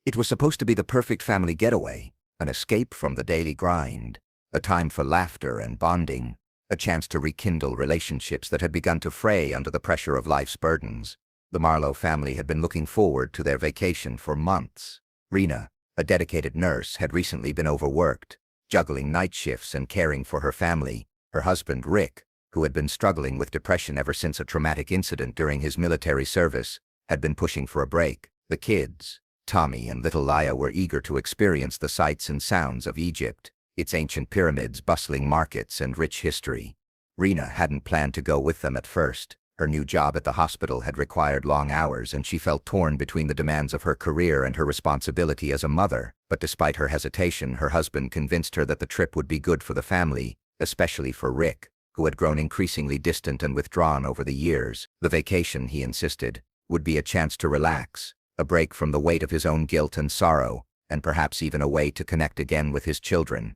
It was supposed to be the perfect family getaway, an escape from the daily grind, a time for laughter and bonding, a chance to rekindle relationships that had begun to fray under the pressure of life's burdens. The Marlowe family had been looking forward to their vacation for months. Reena, a dedicated nurse, had recently been overworked, juggling night shifts and caring for her family. Her husband, Rick, who had been struggling with depression ever since a traumatic incident during his military service, had been pushing for a break. The kids, Tommy and little Laya, were eager to experience the sights and sounds of Egypt, its ancient pyramids, bustling markets, and rich history. Reena hadn't planned to go with them at first. Her new job at the hospital had required long hours, and she felt torn between the demands of her career and her responsibility as a mother. But despite her hesitation, her husband convinced her that the trip would be good for the family, especially for Rick, who had grown increasingly distant and withdrawn over the years. The vacation, he insisted, would be a chance to relax, a break from the weight of his own guilt and sorrow, and perhaps even a way to connect again with his children.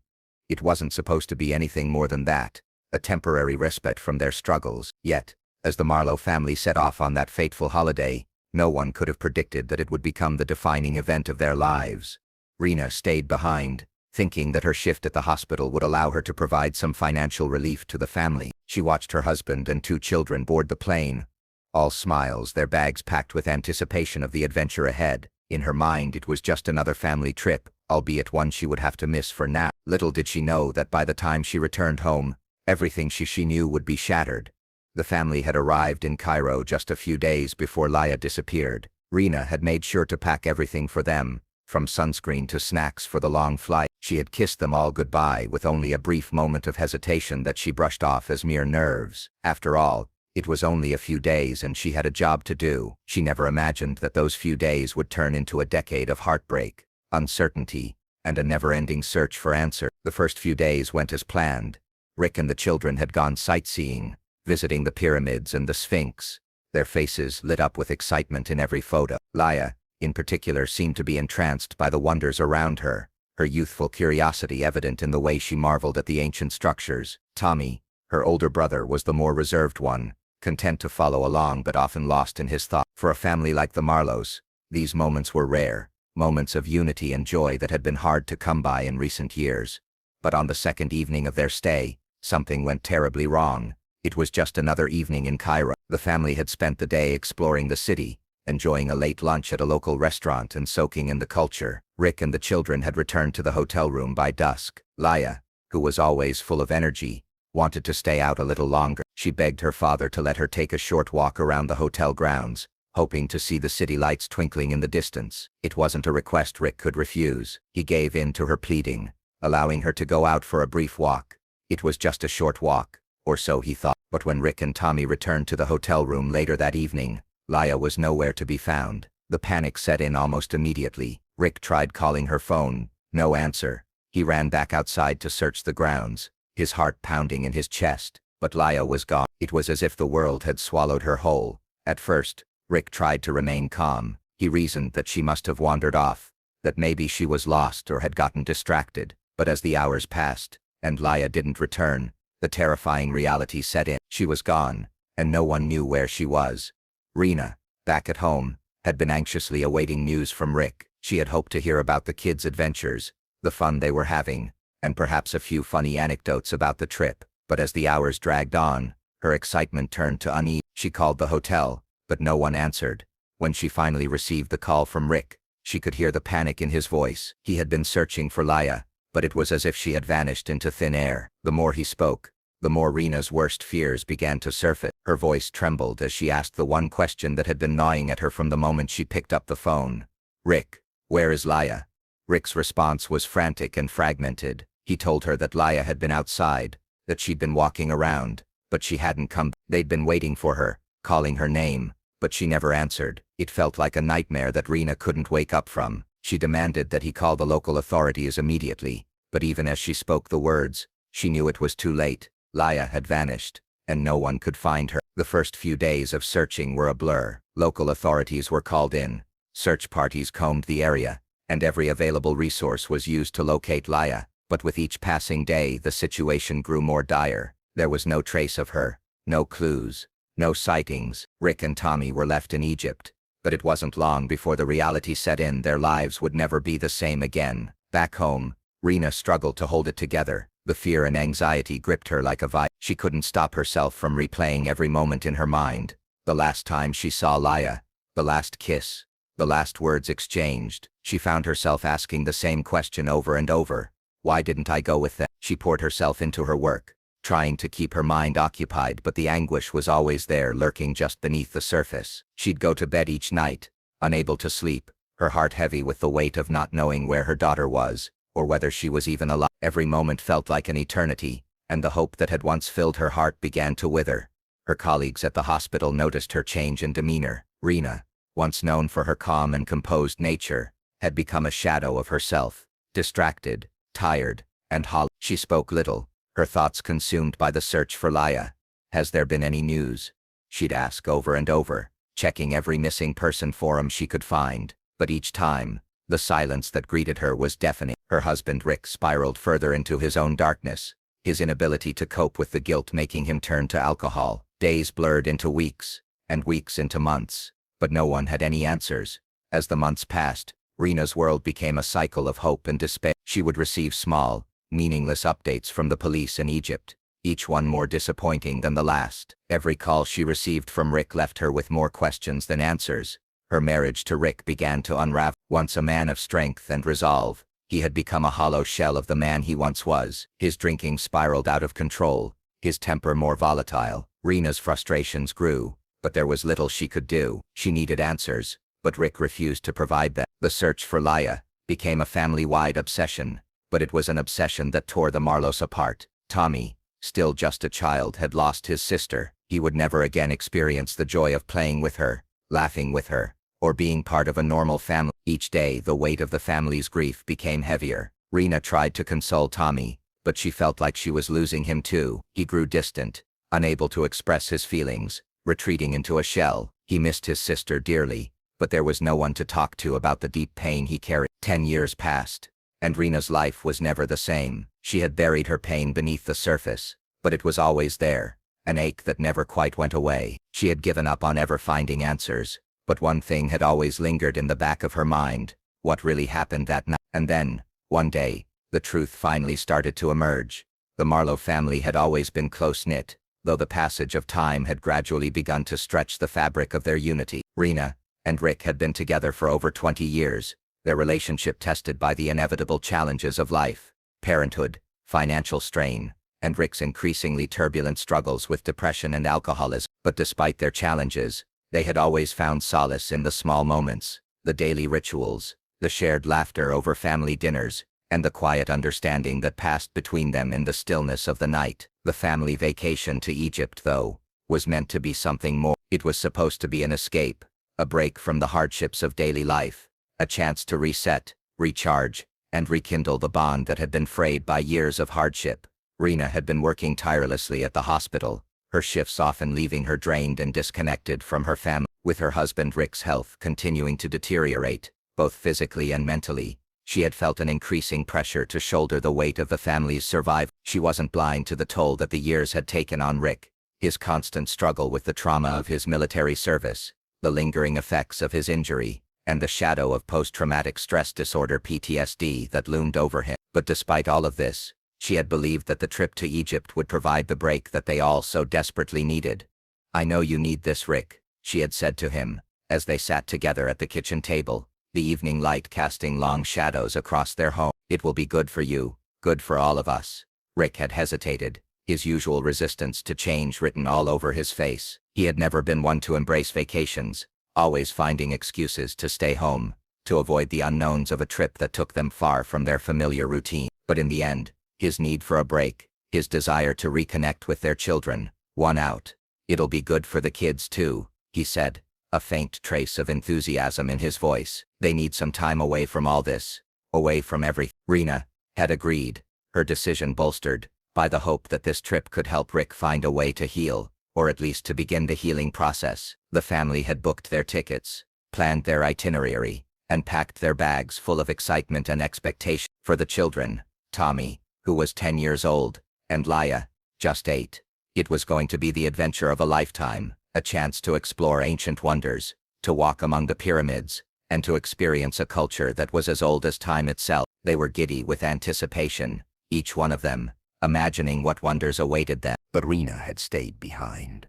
It wasn't supposed to be anything more than that, a temporary respite from their struggles. Yet, as the Marlowe family set off on that fateful holiday, no one could have predicted that it would become the defining event of their lives. Reena stayed behind, thinking that her shift at the hospital would allow her to provide some financial relief to the family. She watched her husband and 2 children board the plane, all smiles, their bags packed with anticipation of the adventure ahead. In her mind, it was just another family trip, albeit one she would have to miss for now. Little did she know that by the time she returned home, everything she knew would be shattered. The family had arrived in Cairo just a few days before Laya disappeared. Reena had made sure to pack everything for them, from sunscreen to snacks for the long flight. She had kissed them all goodbye with only a brief moment of hesitation that she brushed off as mere nerves. After all, it was only a few days and she had a job to do. She never imagined that those few days would turn into a decade of heartbreak, uncertainty, and a never-ending search for answers. The first few days went as planned. Rick and the children had gone sightseeing, visiting the pyramids and the Sphinx, their faces lit up with excitement in every photo. Laya, in particular, seemed to be entranced by the wonders around her, her youthful curiosity evident in the way she marveled at the ancient structures. Tommy, her older brother, was the more reserved one, content to follow along but often lost in his thoughts. For a family like the Marlowes, these moments were rare, moments of unity and joy that had been hard to come by in recent years. But on the second evening of their stay, something went terribly wrong. It was just another evening in Cairo. The family had spent the day exploring the city, enjoying a late lunch at a local restaurant and soaking in the culture. Rick and the children had returned to the hotel room by dusk. Laya, who was always full of energy, wanted to stay out a little longer. She begged her father to let her take a short walk around the hotel grounds, hoping to see the city lights twinkling in the distance. It wasn't a request Rick could refuse. He gave in to her pleading, allowing her to go out for a brief walk. It was just a short walk, or so he thought. But when Rick and Tommy returned to the hotel room later that evening, Laya was nowhere to be found. The panic set in almost immediately. Rick tried calling her phone, no answer. He ran back outside to search the grounds, his heart pounding in his chest. But Laya was gone. It was as if the world had swallowed her whole. At first, Rick tried to remain calm. He reasoned that she must have wandered off, that maybe she was lost or had gotten distracted. But as the hours passed, and Laya didn't return, the terrifying reality set in. She was gone, and no one knew where she was. Reena, back at home, had been anxiously awaiting news from Rick. She had hoped to hear about the kids' adventures, the fun they were having, and perhaps a few funny anecdotes about the trip. But as the hours dragged on, her excitement turned to unease. She called the hotel, but no one answered. When she finally received the call from Rick, she could hear the panic in his voice. He had been searching for Laya, but it was as if she had vanished into thin air. The more he spoke, the more Reena's worst fears began to surface. Her voice trembled as she asked the one question that had been gnawing at her from the moment she picked up the phone. "Rick, where is Laya?" Rick's response was frantic and fragmented. He told her that Laya had been outside, that she'd been walking around, but she hadn't come. They'd been waiting for her, calling her name, but she never answered. It felt like a nightmare that Reena couldn't wake up from. She demanded that he call the local authorities immediately, but even as she spoke the words, she knew it was too late. Laya had vanished, and no one could find her. The first few days of searching were a blur. Local authorities were called in, search parties combed the area, and every available resource was used to locate Laya. But with each passing day, the situation grew more dire. There was no trace of her, no clues, no sightings. Rick and Tommy were left in Egypt, But it wasn't long before the reality set in. Their lives would never be the same again. Back home, Reena struggled to hold it together. The fear and anxiety gripped her like a vice. She couldn't stop herself from replaying every moment in her mind. The last time she saw Laya, the last kiss, the last words exchanged. She found herself asking the same question over and over. Why didn't I go with them? She poured herself into her work, trying to keep her mind occupied, but the anguish was always there, lurking just beneath the surface. She'd go to bed each night, unable to sleep, her heart heavy with the weight of not knowing where her daughter was, or whether she was even alive. Every moment felt like an eternity, and the hope that had once filled her heart began to wither. Her colleagues at the hospital noticed her change in demeanor. Reena, once known for her calm and composed nature, had become a shadow of herself, distracted, tired, and hollow. She spoke little, her thoughts consumed by the search for Laya. Has there been any news? She'd ask over and over, checking every missing person forum she could find, but each time, the silence that greeted her was deafening. Her husband Rick spiraled further into his own darkness, his inability to cope with the guilt making him turn to alcohol. Days blurred into weeks, and weeks into months, but no one had any answers. As the months passed, Reena's world became a cycle of hope and despair. She would receive small, meaningless updates from the police in Egypt, each one more disappointing than the last. Every call she received from Rick left her with more questions than answers. Her marriage to Rick began to unravel. Once a man of strength and resolve, he had become a hollow shell of the man he once was. His drinking spiraled out of control, his temper more volatile. Reena's frustrations grew, but there was little she could do. She needed answers, but Rick refused to provide them. The search for Laya became a family-wide obsession, but it was an obsession that tore the Marlos apart. Tommy, still just a child, had lost his sister. He would never again experience the joy of playing with her, laughing with her, or being part of a normal family. Each day, the weight of the family's grief became heavier. Reena tried to console Tommy, but she felt like she was losing him too. He grew distant, unable to express his feelings, retreating into a shell. He missed his sister dearly, but there was no one to talk to about the deep pain he carried. 10 years passed, and Reena's life was never the same. She had buried her pain beneath the surface, but it was always there, an ache that never quite went away. She had given up on ever finding answers, but one thing had always lingered in the back of her mind: what really happened that night. And then, one day, the truth finally started to emerge. The Marlowe family had always been close-knit, though the passage of time had gradually begun to stretch the fabric of their unity. Reena and Rick had been together for over 20 years, their relationship tested by the inevitable challenges of life: parenthood, financial strain, and Rick's increasingly turbulent struggles with depression and alcoholism. But despite their challenges, they had always found solace in the small moments, the daily rituals, the shared laughter over family dinners, and the quiet understanding that passed between them in the stillness of the night. The family vacation to Egypt, though, was meant to be something more. It was supposed to be an escape, a break from the hardships of daily life, a chance to reset, recharge, and rekindle the bond that had been frayed by years of hardship. Reena had been working tirelessly at the hospital, her shifts often leaving her drained and disconnected from her family. With her husband Rick's health continuing to deteriorate, both physically and mentally, she had felt an increasing pressure to shoulder the weight of the family's survival. She wasn't blind to the toll that the years had taken on Rick, his constant struggle with the trauma of his military service, the lingering effects of his injury, and the shadow of post-traumatic stress disorder (PTSD) that loomed over him. But despite all of this, she had believed that the trip to Egypt would provide the break that they all so desperately needed. "I know you need this, Rick," she had said to him, as they sat together at the kitchen table, the evening light casting long shadows across their home. "It will be good for you, good for all of us." Rick had hesitated, his usual resistance to change written all over his face. He had never been one to embrace vacations, always finding excuses to stay home, to avoid the unknowns of a trip that took them far from their familiar routine. But in the end, his need for a break, his desire to reconnect with their children, won out. "It'll be good for the kids too," he said, a faint trace of enthusiasm in his voice. "They need some time away from all this, away from everything." Reena had agreed, her decision bolstered by the hope that this trip could help Rick find a way to heal, or at least to begin the healing process. The family had booked their tickets, planned their itinerary, and packed their bags full of excitement and expectation. For the children, Tommy, who was 10 years old, and Laya, just 8, it was going to be the adventure of a lifetime, a chance to explore ancient wonders, to walk among the pyramids, and to experience a culture that was as old as time itself. They were giddy with anticipation, each one of them, imagining what wonders awaited them. But Reena had stayed behind.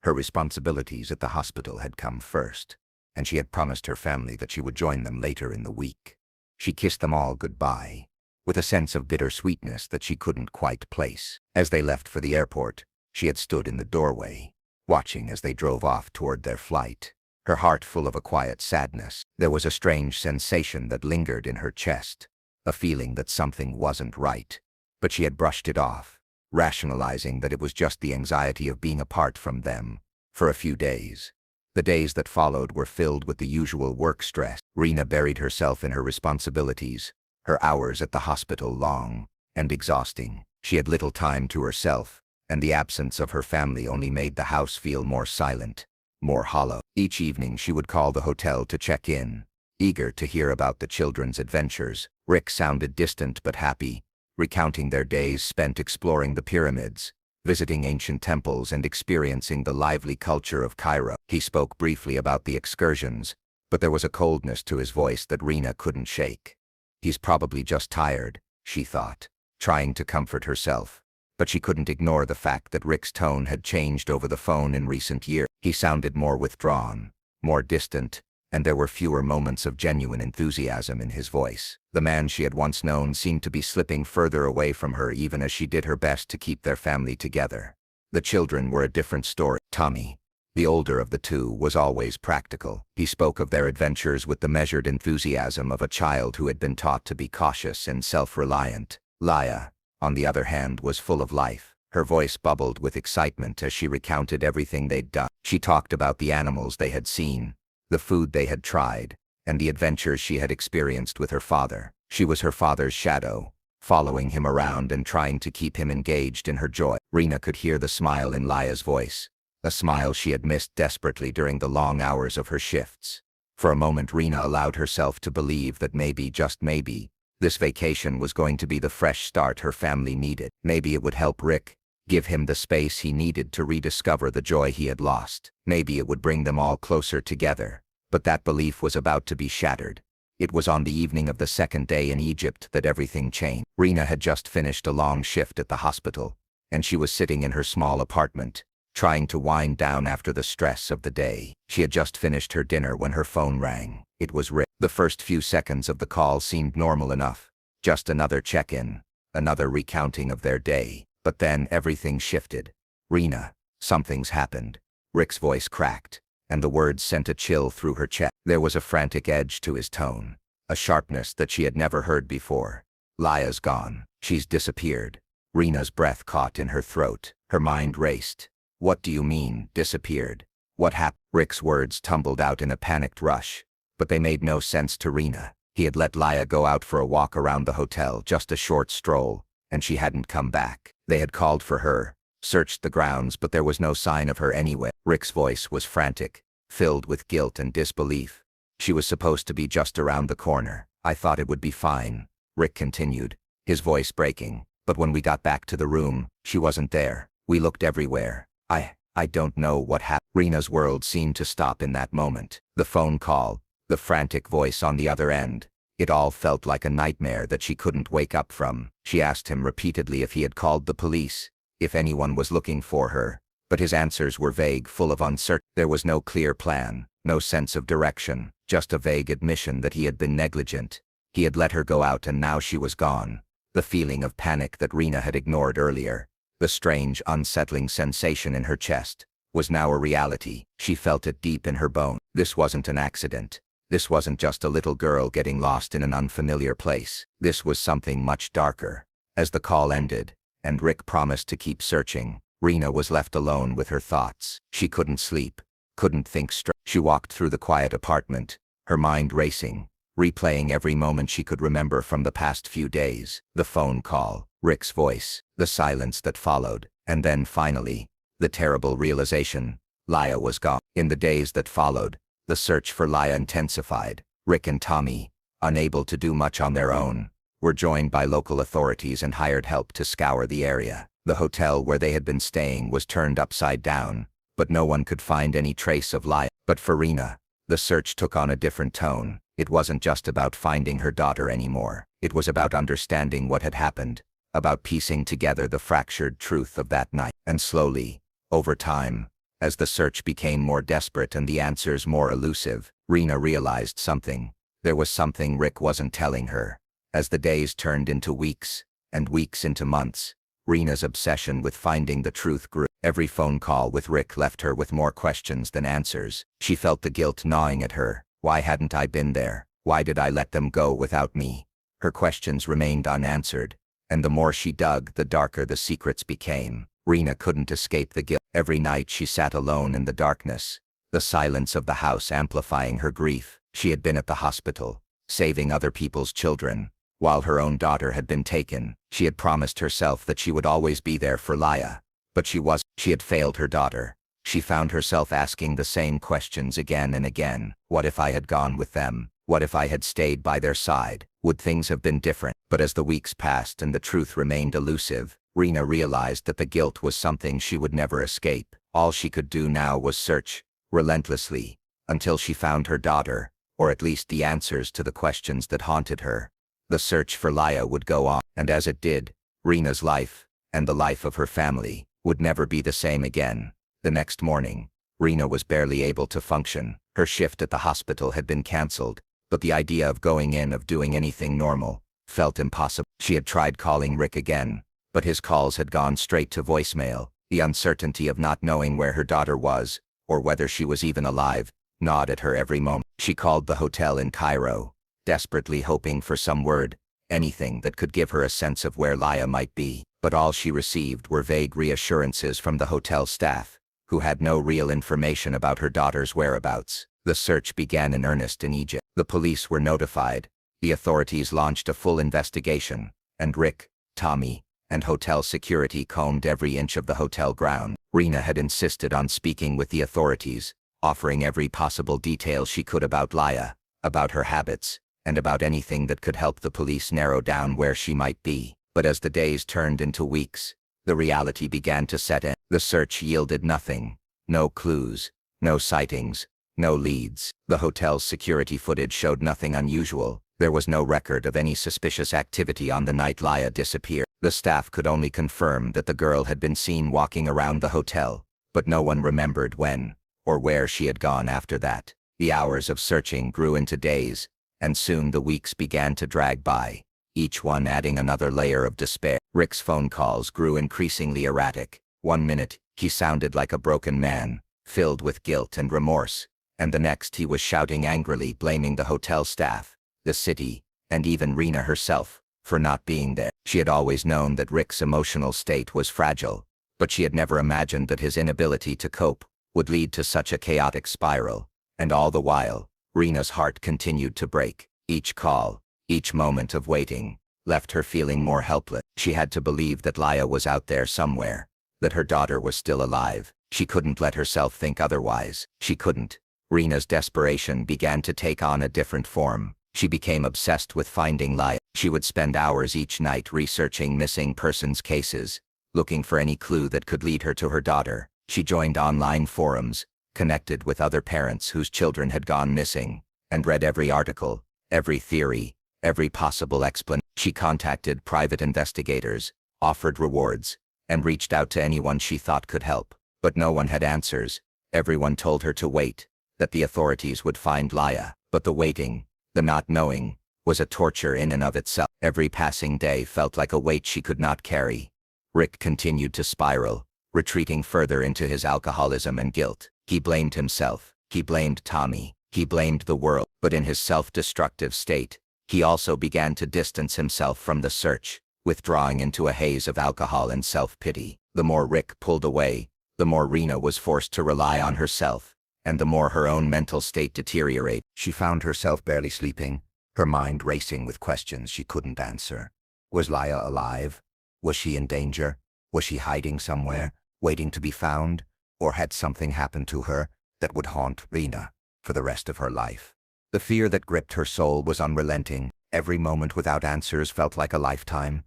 Her responsibilities at the hospital had come first, and she had promised her family that she would join them later in the week. She kissed them all goodbye, with a sense of bittersweetness that she couldn't quite place. As they left for the airport, she had stood in the doorway, watching as they drove off toward their flight, her heart full of a quiet sadness. There was a strange sensation that lingered in her chest, a feeling that something wasn't right, but she had brushed it off, rationalizing that it was just the anxiety of being apart from them for a few days. The days that followed were filled with the usual work stress. Reena buried herself in her responsibilities, her hours at the hospital long and exhausting. She had little time to herself, and the absence of her family only made the house feel more silent, more hollow. Each evening she would call the hotel to check in, eager to hear about the children's adventures. Rick sounded distant but happy, recounting their days spent exploring the pyramids, visiting ancient temples and experiencing the lively culture of Cairo. He spoke briefly about the excursions, but there was a coldness to his voice that Reena couldn't shake. He's probably just tired, she thought, trying to comfort herself. But she couldn't ignore the fact that Rick's tone had changed over the phone in recent years. He sounded more withdrawn, more distant, and there were fewer moments of genuine enthusiasm in his voice. The man she had once known seemed to be slipping further away from her even as she did her best to keep their family together. The children were a different story. Tommy, the older of the two, was always practical. He spoke of their adventures with the measured enthusiasm of a child who had been taught to be cautious and self-reliant. Laya, on the other hand, was full of life. Her voice bubbled with excitement as she recounted everything they'd done. She talked about the animals they had seen, the food they had tried, and the adventures she had experienced with her father. She was her father's shadow, following him around and trying to keep him engaged in her joy. Reena could hear the smile in Laya's voice, a smile she had missed desperately during the long hours of her shifts. For a moment Reena allowed herself to believe that maybe, just maybe, this vacation was going to be the fresh start her family needed. Maybe it would help Rick, give him the space he needed to rediscover the joy he had lost. Maybe it would bring them all closer together. But that belief was about to be shattered. It was on the evening of the second day in Egypt that everything changed. Reena had just finished a long shift at the hospital, and she was sitting in her small apartment, trying to wind down after the stress of the day. She had just finished her dinner when her phone rang. It was Rick. The first few seconds of the call seemed normal enough. Just another check-in, another recounting of their day. But then everything shifted. "Reena, something's happened." Rick's voice cracked, and the words sent a chill through her chest. There was a frantic edge to his tone, a sharpness that she had never heard before. "Laya's gone. She's disappeared." Reena's breath caught in her throat. Her mind raced. "What do you mean, disappeared? What happened?" Rick's words tumbled out in a panicked rush, but they made no sense to Reena. He had let Laya go out for a walk around the hotel, just a short stroll, and she hadn't come back. They had called for her, searched the grounds, but there was no sign of her anywhere. Rick's voice was frantic, filled with guilt and disbelief. "She was supposed to be just around the corner. I thought it would be fine," Rick continued, his voice breaking. "But when we got back to the room, she wasn't there. We looked everywhere. I don't know what happened." Reena's world seemed to stop in that moment. The phone call, the frantic voice on the other end, it all felt like a nightmare that she couldn't wake up from. She asked him repeatedly if he had called the police, if anyone was looking for her, but his answers were vague, full of uncertainty. There was no clear plan, no sense of direction, just a vague admission that he had been negligent. He had let her go out and now she was gone. The feeling of panic that Reena had ignored earlier, the strange, unsettling sensation in her chest, was now a reality. She felt it deep in her bone. This wasn't an accident. This wasn't just a little girl getting lost in an unfamiliar place. This was something much darker. As the call ended, and Rick promised to keep searching, Reena was left alone with her thoughts. She couldn't sleep, couldn't think straight. She walked through the quiet apartment, her mind racing, replaying every moment she could remember from the past few days. The phone call, Rick's voice, the silence that followed, and then finally, the terrible realization: Laya was gone. In the days that followed, the search for Laya intensified. Rick and Tommy, unable to do much on their own, were joined by local authorities and hired help to scour the area. The hotel where they had been staying was turned upside down, but no one could find any trace of Laya. But for Reena, The search took on a different tone. It wasn't just about finding her daughter anymore. It was about understanding what had happened, about piecing together the fractured truth of that night. And slowly, over time, as the search became more desperate and the answers more elusive, Reena realized something. There was something Rick wasn't telling her. As the days turned into weeks, and weeks into months, Reena's obsession with finding the truth grew. Every phone call with Rick left her with more questions than answers. She felt the guilt gnawing at her. Why hadn't I been there? Why did I let them go without me? Her questions remained unanswered, and the more she dug, the darker the secrets became. Reena couldn't escape the guilt. Every night she sat alone in the darkness, the silence of the house amplifying her grief. She had been at the hospital, saving other people's children, while her own daughter had been taken. She had promised herself that she would always be there for Laya, but she wasn't. She had failed her daughter. She found herself asking the same questions again and again. What if I had gone with them? What if I had stayed by their side? Would things have been different? But as the weeks passed and the truth remained elusive, Reena realized that the guilt was something she would never escape. All she could do now was search, relentlessly, until she found her daughter, or at least the answers to the questions that haunted her. The search for Laya would go on, and as it did, Reena's life, and the life of her family, would never be the same again. The next morning, Reena was barely able to function. Her shift at the hospital had been cancelled, but the idea of going in, of doing anything normal, felt impossible. She had tried calling Rick again, but his calls had gone straight to voicemail. The uncertainty of not knowing where her daughter was, or whether she was even alive, gnawed at her every moment. She called the hotel in Cairo, desperately hoping for some word, anything that could give her a sense of where Laya might be. But all she received were vague reassurances from the hotel staff, who had no real information about her daughter's whereabouts. The search began in earnest in Egypt. The police were notified. The authorities launched a full investigation, and Rick, Tommy, and hotel security combed every inch of the hotel ground. Reena had insisted on speaking with the authorities, offering every possible detail she could about Laya, about her habits, and about anything that could help the police narrow down where she might be. But as the days turned into weeks, the reality began to set in. The search yielded nothing. No clues, no sightings, no leads. The hotel's security footage showed nothing unusual. There was no record of any suspicious activity on the night Laya disappeared. The staff could only confirm that the girl had been seen walking around the hotel, but no one remembered when or where she had gone after that. The hours of searching grew into days, and soon the weeks began to drag by, each one adding another layer of despair. Rick's phone calls grew increasingly erratic. One minute, he sounded like a broken man, filled with guilt and remorse, and the next he was shouting angrily, blaming the hotel staff, the city, and even Reena herself, for not being there. She had always known that Rick's emotional state was fragile, but she had never imagined that his inability to cope would lead to such a chaotic spiral. And all the while, Reena's heart continued to break. Each call, each moment of waiting, left her feeling more helpless. She had to believe that Laya was out there somewhere, that her daughter was still alive. She couldn't let herself think otherwise. She couldn't. Reena's desperation began to take on a different form. She became obsessed with finding Laya. She would spend hours each night researching missing persons cases, looking for any clue that could lead her to her daughter. She joined online forums, connected with other parents whose children had gone missing, and read every article, every theory, every possible explanation. She contacted private investigators, offered rewards, and reached out to anyone she thought could help. But no one had answers. Everyone told her to wait, that the authorities would find Laya. But the waiting, the not knowing, was a torture in and of itself. Every passing day felt like a weight she could not carry. Rick continued to spiral, retreating further into his alcoholism and guilt. He blamed himself, he blamed Tommy, he blamed the world. But in his self-destructive state, he also began to distance himself from the search, withdrawing into a haze of alcohol and self-pity. The more Rick pulled away, the more Reena was forced to rely on herself, and the more her own mental state deteriorated. She found herself barely sleeping, her mind racing with questions she couldn't answer. Was Laya alive? Was she in danger? Was she hiding somewhere, waiting to be found? Or had something happened to her that would haunt Reena for the rest of her life? The fear that gripped her soul was unrelenting. Every moment without answers felt like a lifetime.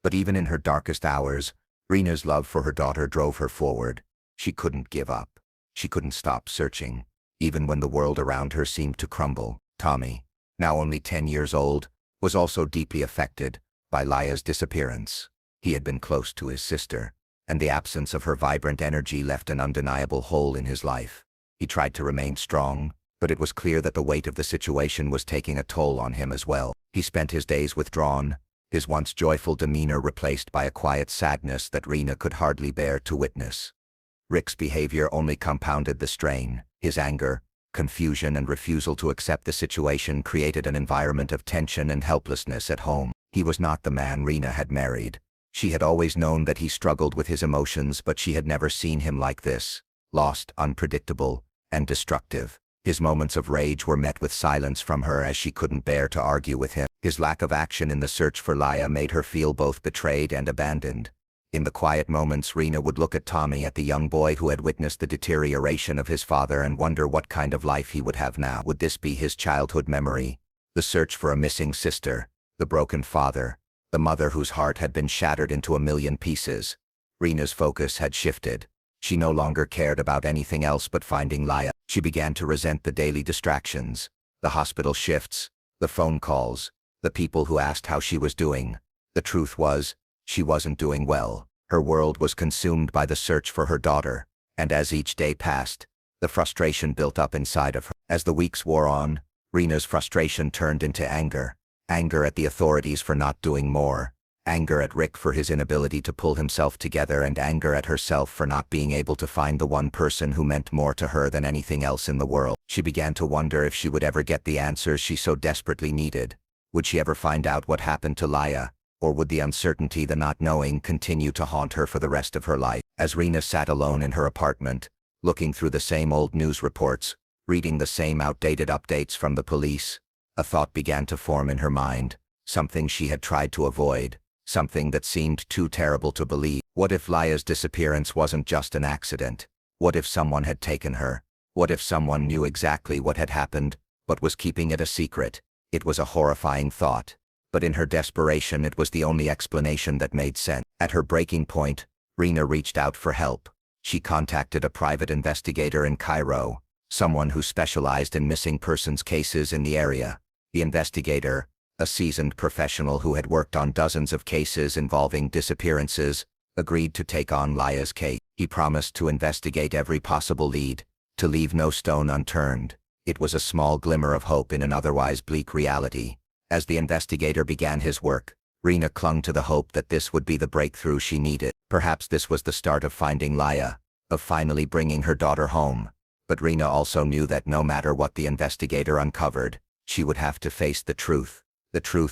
But even in her darkest hours, Reena's love for her daughter drove her forward. She couldn't give up. She couldn't stop searching. even when the world around her seemed to crumble. Tommy, now only 10 years old, was also deeply affected by Laya's disappearance. He had been close to his sister, and the absence of her vibrant energy left an undeniable hole in his life. He tried to remain strong, but it was clear that the weight of the situation was taking a toll on him as well. He spent his days withdrawn, his once joyful demeanor replaced by a quiet sadness that Reena could hardly bear to witness. Rick's behavior only compounded the strain. His anger, confusion, and refusal to accept the situation created an environment of tension and helplessness at home. He was not the man Reena had married. She had always known that he struggled with his emotions, but she had never seen him like this, lost, unpredictable, and destructive. His moments of rage were met with silence from her as she couldn't bear to argue with him. His lack of action in the search for Laya made her feel both betrayed and abandoned. In the quiet moments, Reena would look at Tommy, at the young boy who had witnessed the deterioration of his father, and wonder what kind of life he would have now. Would this be his childhood memory? The search for a missing sister, the broken father, the mother whose heart had been shattered into a million pieces. Reena's focus had shifted. She no longer cared about anything else but finding Laya. She began to resent the daily distractions, the hospital shifts, the phone calls, the people who asked how she was doing. The truth was, she wasn't doing well. Her world was consumed by the search for her daughter, and as each day passed, the frustration built up inside of her. As the weeks wore on, Reena's frustration turned into anger. Anger at the authorities for not doing more, anger at Rick for his inability to pull himself together, and anger at herself for not being able to find the one person who meant more to her than anything else in the world. She began to wonder if she would ever get the answers she so desperately needed. Would she ever find out what happened to Laya, or would the uncertainty, the not knowing, continue to haunt her for the rest of her life? As Reena sat alone in her apartment, looking through the same old news reports, reading the same outdated updates from the police, a thought began to form in her mind, something she had tried to avoid, something that seemed too terrible to believe. What if Laya's disappearance wasn't just an accident? What if someone had taken her? What if someone knew exactly what had happened, but was keeping it a secret? It was a horrifying thought, but in her desperation it was the only explanation that made sense. At her breaking point, Reena reached out for help. She contacted a private investigator in Cairo, someone who specialized in missing persons cases in the area. The investigator, a seasoned professional who had worked on dozens of cases involving disappearances, agreed to take on Laya's case. He promised to investigate every possible lead, to leave no stone unturned. It was a small glimmer of hope in an otherwise bleak reality. As the investigator began his work, Reena clung to the hope that this would be the breakthrough she needed. Perhaps this was the start of finding Laya, of finally bringing her daughter home. But Reena also knew that no matter what the investigator uncovered, she would have to face the truth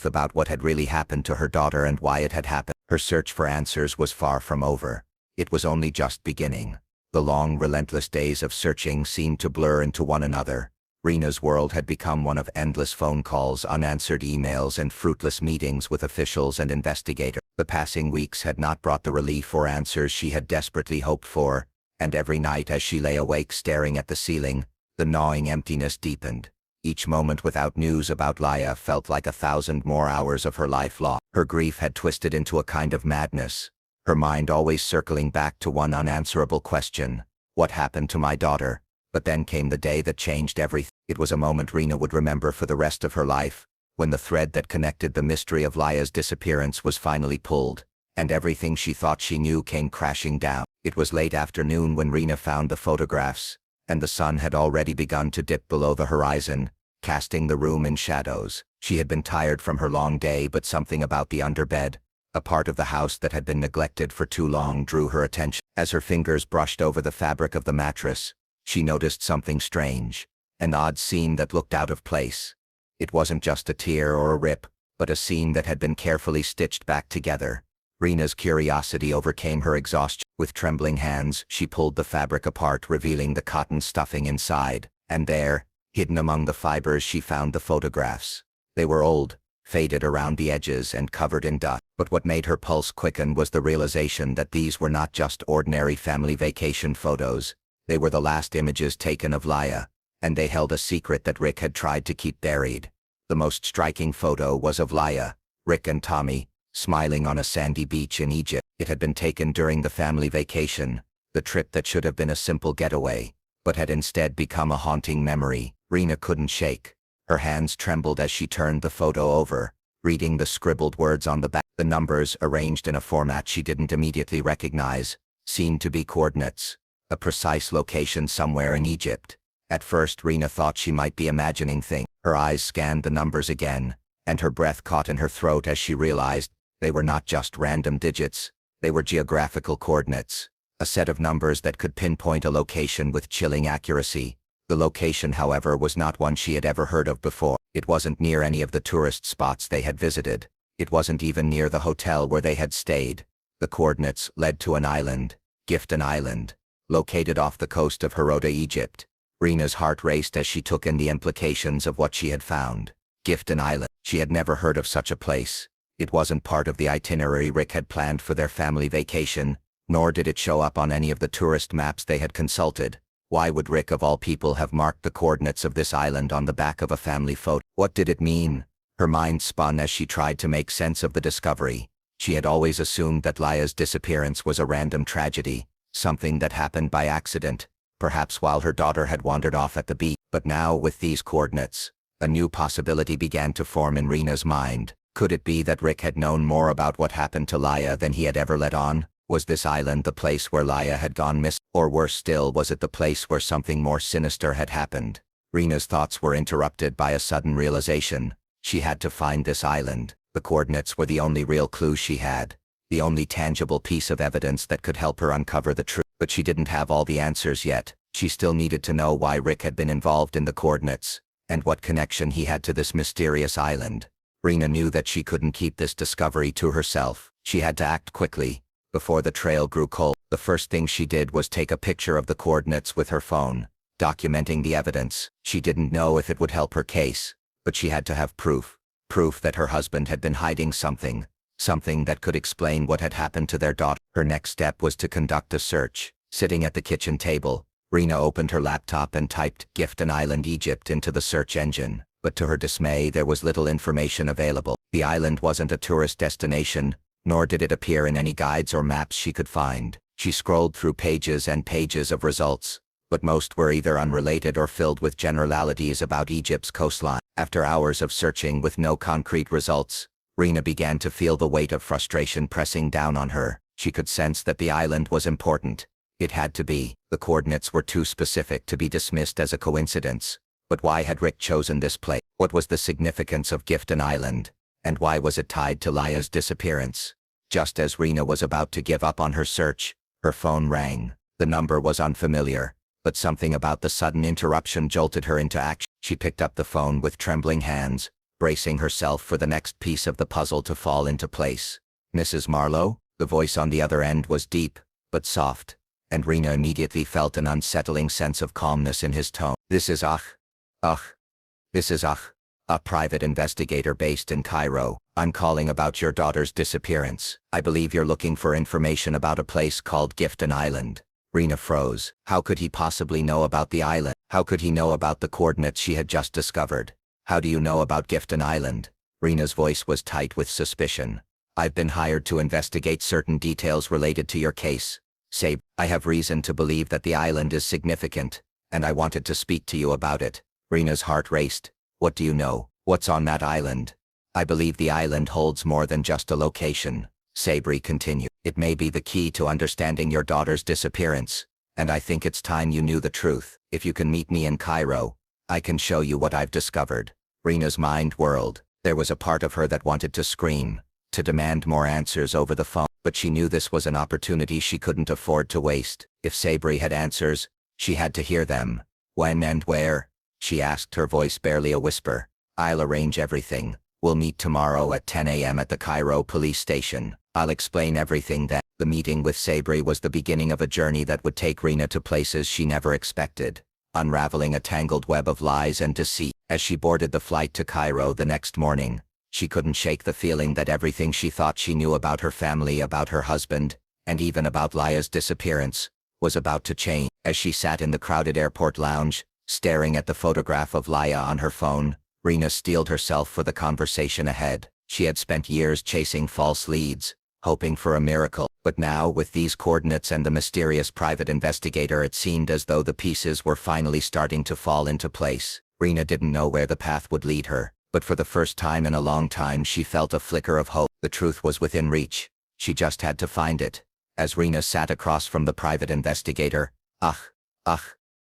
about what had really happened to her daughter and why it had happened. Her search for answers was far from over. It was only just beginning. The long, relentless days of searching seemed to blur into one another. Reena's world had become one of endless phone calls, unanswered emails, and fruitless meetings with officials and investigators. The passing weeks had not brought the relief or answers she had desperately hoped for, and every night as she lay awake staring at the ceiling, the gnawing emptiness deepened. Each moment without news about Laya felt like 1,000 more hours of her life lost. Her grief had twisted into a kind of madness, her mind always circling back to one unanswerable question: what happened to my daughter? But then came the day that changed everything. It was a moment Reena would remember for the rest of her life, when the thread that connected the mystery of Laya's disappearance was finally pulled, and everything she thought she knew came crashing down. It was late afternoon when Reena found the photographs, and the sun had already begun to dip below the horizon, casting the room in shadows. She had been tired from her long day, but something about the underbed, a part of the house that had been neglected for too long, drew her attention. As her fingers brushed over the fabric of the mattress, she noticed something strange, an odd seam that looked out of place. It wasn't just a tear or a rip, but a seam that had been carefully stitched back together. Reena's curiosity overcame her exhaustion. With trembling hands, she pulled the fabric apart, revealing the cotton stuffing inside, and there, hidden among the fibers, she found the photographs. They were old, faded around the edges, and covered in dust. But what made her pulse quicken was the realization that these were not just ordinary family vacation photos. They were the last images taken of Laya, and they held a secret that Rick had tried to keep buried. The most striking photo was of Laya, Rick and Tommy, smiling on a sandy beach in Egypt. It had been taken during the family vacation, the trip that should have been a simple getaway. but had instead become a haunting memory Reena couldn't shake. Her hands trembled as she turned the photo over, reading the scribbled words on the back. The numbers, arranged in a format she didn't immediately recognize, seemed to be coordinates, a precise location somewhere in Egypt. At first Reena thought she might be imagining things. Her eyes scanned the numbers again, and her breath caught in her throat as she realized they were not just random digits, they were geographical coordinates, a set of numbers that could pinpoint a location with chilling accuracy. The location, however, was not one she had ever heard of before. It wasn't near any of the tourist spots they had visited. It wasn't even near the hotel where they had stayed. The coordinates led to an island, Gifton Island, located off the coast of Herota, Egypt. Reena's heart raced as she took in the implications of what she had found. Gifton Island. She had never heard of such a place. It wasn't part of the itinerary Rick had planned for their family vacation, nor did it show up on any of the tourist maps they had consulted. Why would Rick of all people have marked the coordinates of this island on the back of a family photo? What did it mean? Her mind spun as she tried to make sense of the discovery. She had always assumed that Laya's disappearance was a random tragedy, something that happened by accident, perhaps while her daughter had wandered off at the beach. But now, with these coordinates, a new possibility began to form in Reena's mind. Could it be that Rick had known more about what happened to Laya than he had ever let on? Was this island the place where Laya had gone missing? Or worse still, was it the place where something more sinister had happened? Reena's thoughts were interrupted by a sudden realization. She had to find this island. The coordinates were the only real clue she had, the only tangible piece of evidence that could help her uncover the truth. But she didn't have all the answers yet. She still needed to know why Rick had been involved in the coordinates, and what connection he had to this mysterious island. Reena knew that she couldn't keep this discovery to herself. She had to act quickly, before the trail grew cold. The first thing she did was take a picture of the coordinates with her phone, documenting the evidence. She didn't know if it would help her case, but she had to have proof. Proof that her husband had been hiding something that could explain what had happened to their daughter. Her next step was to conduct a search. Sitting at the kitchen table, Reena opened her laptop and typed Gifton Island, Egypt into the search engine. But to her dismay, there was little information available. The island wasn't a tourist destination, nor did it appear in any guides or maps she could find. She scrolled through pages and pages of results, but most were either unrelated or filled with generalities about Egypt's coastline. After hours of searching with no concrete results, Reena began to feel the weight of frustration pressing down on her. She could sense that the island was important. It had to be. The coordinates were too specific to be dismissed as a coincidence. But why had Rick chosen this place? What was the significance of Gifton Island? And why was it tied to Laya's disappearance? Just as Reena was about to give up on her search, her phone rang. The number was unfamiliar, but something about the sudden interruption jolted her into action. She picked up the phone with trembling hands, bracing herself for the next piece of the puzzle to fall into place. "Mrs. Marlowe?" The voice on the other end was deep, but soft, and Reena immediately felt an unsettling sense of calmness in his tone. This is a private investigator based in Cairo. I'm calling about your daughter's disappearance. I believe you're looking for information about a place called Gifton Island." Reena froze. How could he possibly know about the island? How could he know about the coordinates she had just discovered? "How do you know about Gifton Island?" Reena's voice was tight with suspicion. "I've been hired to investigate certain details related to your case. Say, I have reason to believe that the island is significant, and I wanted to speak to you about it." Reena's heart raced. "What do you know? What's on that island?" "I believe the island holds more than just a location," Sabri continued. "It may be the key to understanding your daughter's disappearance, and I think it's time you knew the truth. If you can meet me in Cairo, I can show you what I've discovered." Reena's mind whirled. There was a part of her that wanted to scream, to demand more answers over the phone, but she knew this was an opportunity she couldn't afford to waste. If Sabri had answers, she had to hear them. "When and where?" she asked, her voice barely a whisper. "I'll arrange everything. We'll meet tomorrow at 10 a.m. at the Cairo police station. I'll explain everything then." The meeting with Sabri was the beginning of a journey that would take Reena to places she never expected, unraveling a tangled web of lies and deceit. As she boarded the flight to Cairo the next morning, she couldn't shake the feeling that everything she thought she knew about her family, about her husband, and even about Laya's disappearance, was about to change. As she sat in the crowded airport lounge, staring at the photograph of Laya on her phone, Reena steeled herself for the conversation ahead. She had spent years chasing false leads, hoping for a miracle. But now, with these coordinates and the mysterious private investigator, it seemed as though the pieces were finally starting to fall into place. Reena didn't know where the path would lead her, but for the first time in a long time she felt a flicker of hope. The truth was within reach. She just had to find it. As Reena sat across from the private investigator,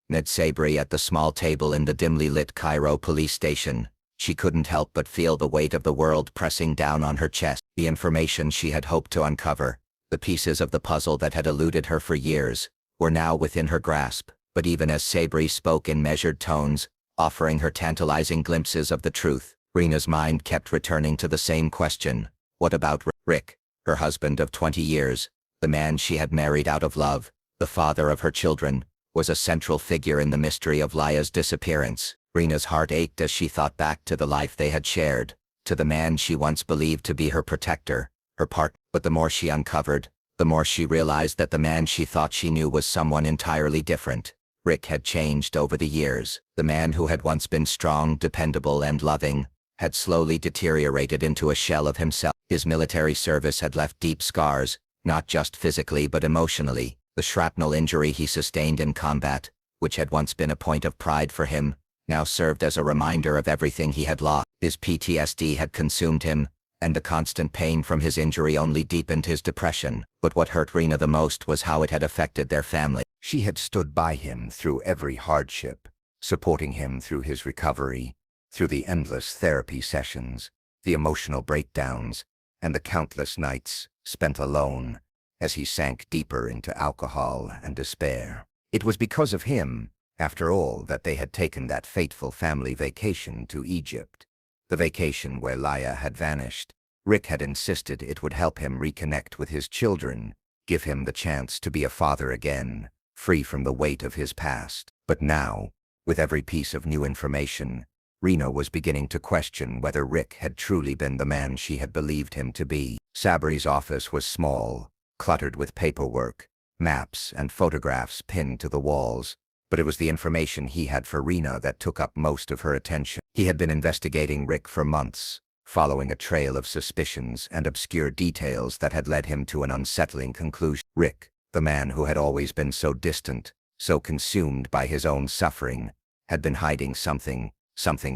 Ned Sabri at the small table in the dimly lit Cairo police station, she couldn't help but feel the weight of the world pressing down on her chest. The information she had hoped to uncover, the pieces of the puzzle that had eluded her for years, were now within her grasp. But even as Sabri spoke in measured tones, offering her tantalizing glimpses of the truth, Reena's mind kept returning to the same question. What about Rick, her husband of 20 years, the man she had married out of love, the father of her children, was a central figure in the mystery of Laya's disappearance. Reena's heart ached as she thought back to the life they had shared, to the man she once believed to be her protector, her partner. But the more she uncovered, the more she realized that the man she thought she knew was someone entirely different. Rick had changed over the years. The man who had once been strong, dependable, and loving had slowly deteriorated into a shell of himself. His military service had left deep scars, not just physically but emotionally. The shrapnel injury he sustained in combat, which had once been a point of pride for him, now served as a reminder of everything he had lost. His PTSD had consumed him, and the constant pain from his injury only deepened his depression. But what hurt Reena the most was how it had affected their family. She had stood by him through every hardship, supporting him through his recovery, through the endless therapy sessions, the emotional breakdowns, and the countless nights spent alone as he sank deeper into alcohol and despair. It was because of him, after all, that they had taken that fateful family vacation to Egypt. The vacation where Laya had vanished. Rick had insisted it would help him reconnect with his children, give him the chance to be a father again, free from the weight of his past. But now, with every piece of new information, Reena was beginning to question whether Rick had truly been the man she had believed him to be. Sabri's office was small, cluttered with paperwork, maps, and photographs pinned to the walls, but it was the information he had for Reena that took up most of her attention. He had been investigating Rick for months, following a trail of suspicions and obscure details that had led him to an unsettling conclusion. Rick, the man who had always been so distant, so consumed by his own suffering, had been hiding something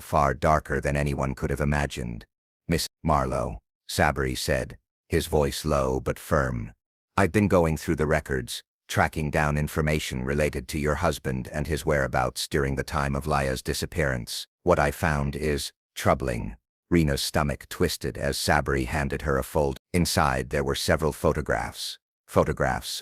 far darker than anyone could have imagined. "Miss Marlowe," Sabri said, his voice low but firm. "I've been going through the records, tracking down information related to your husband and his whereabouts during the time of Laya's disappearance. What I found is troubling." Reena's stomach twisted as Sabri handed her a fold. Inside there were several photographs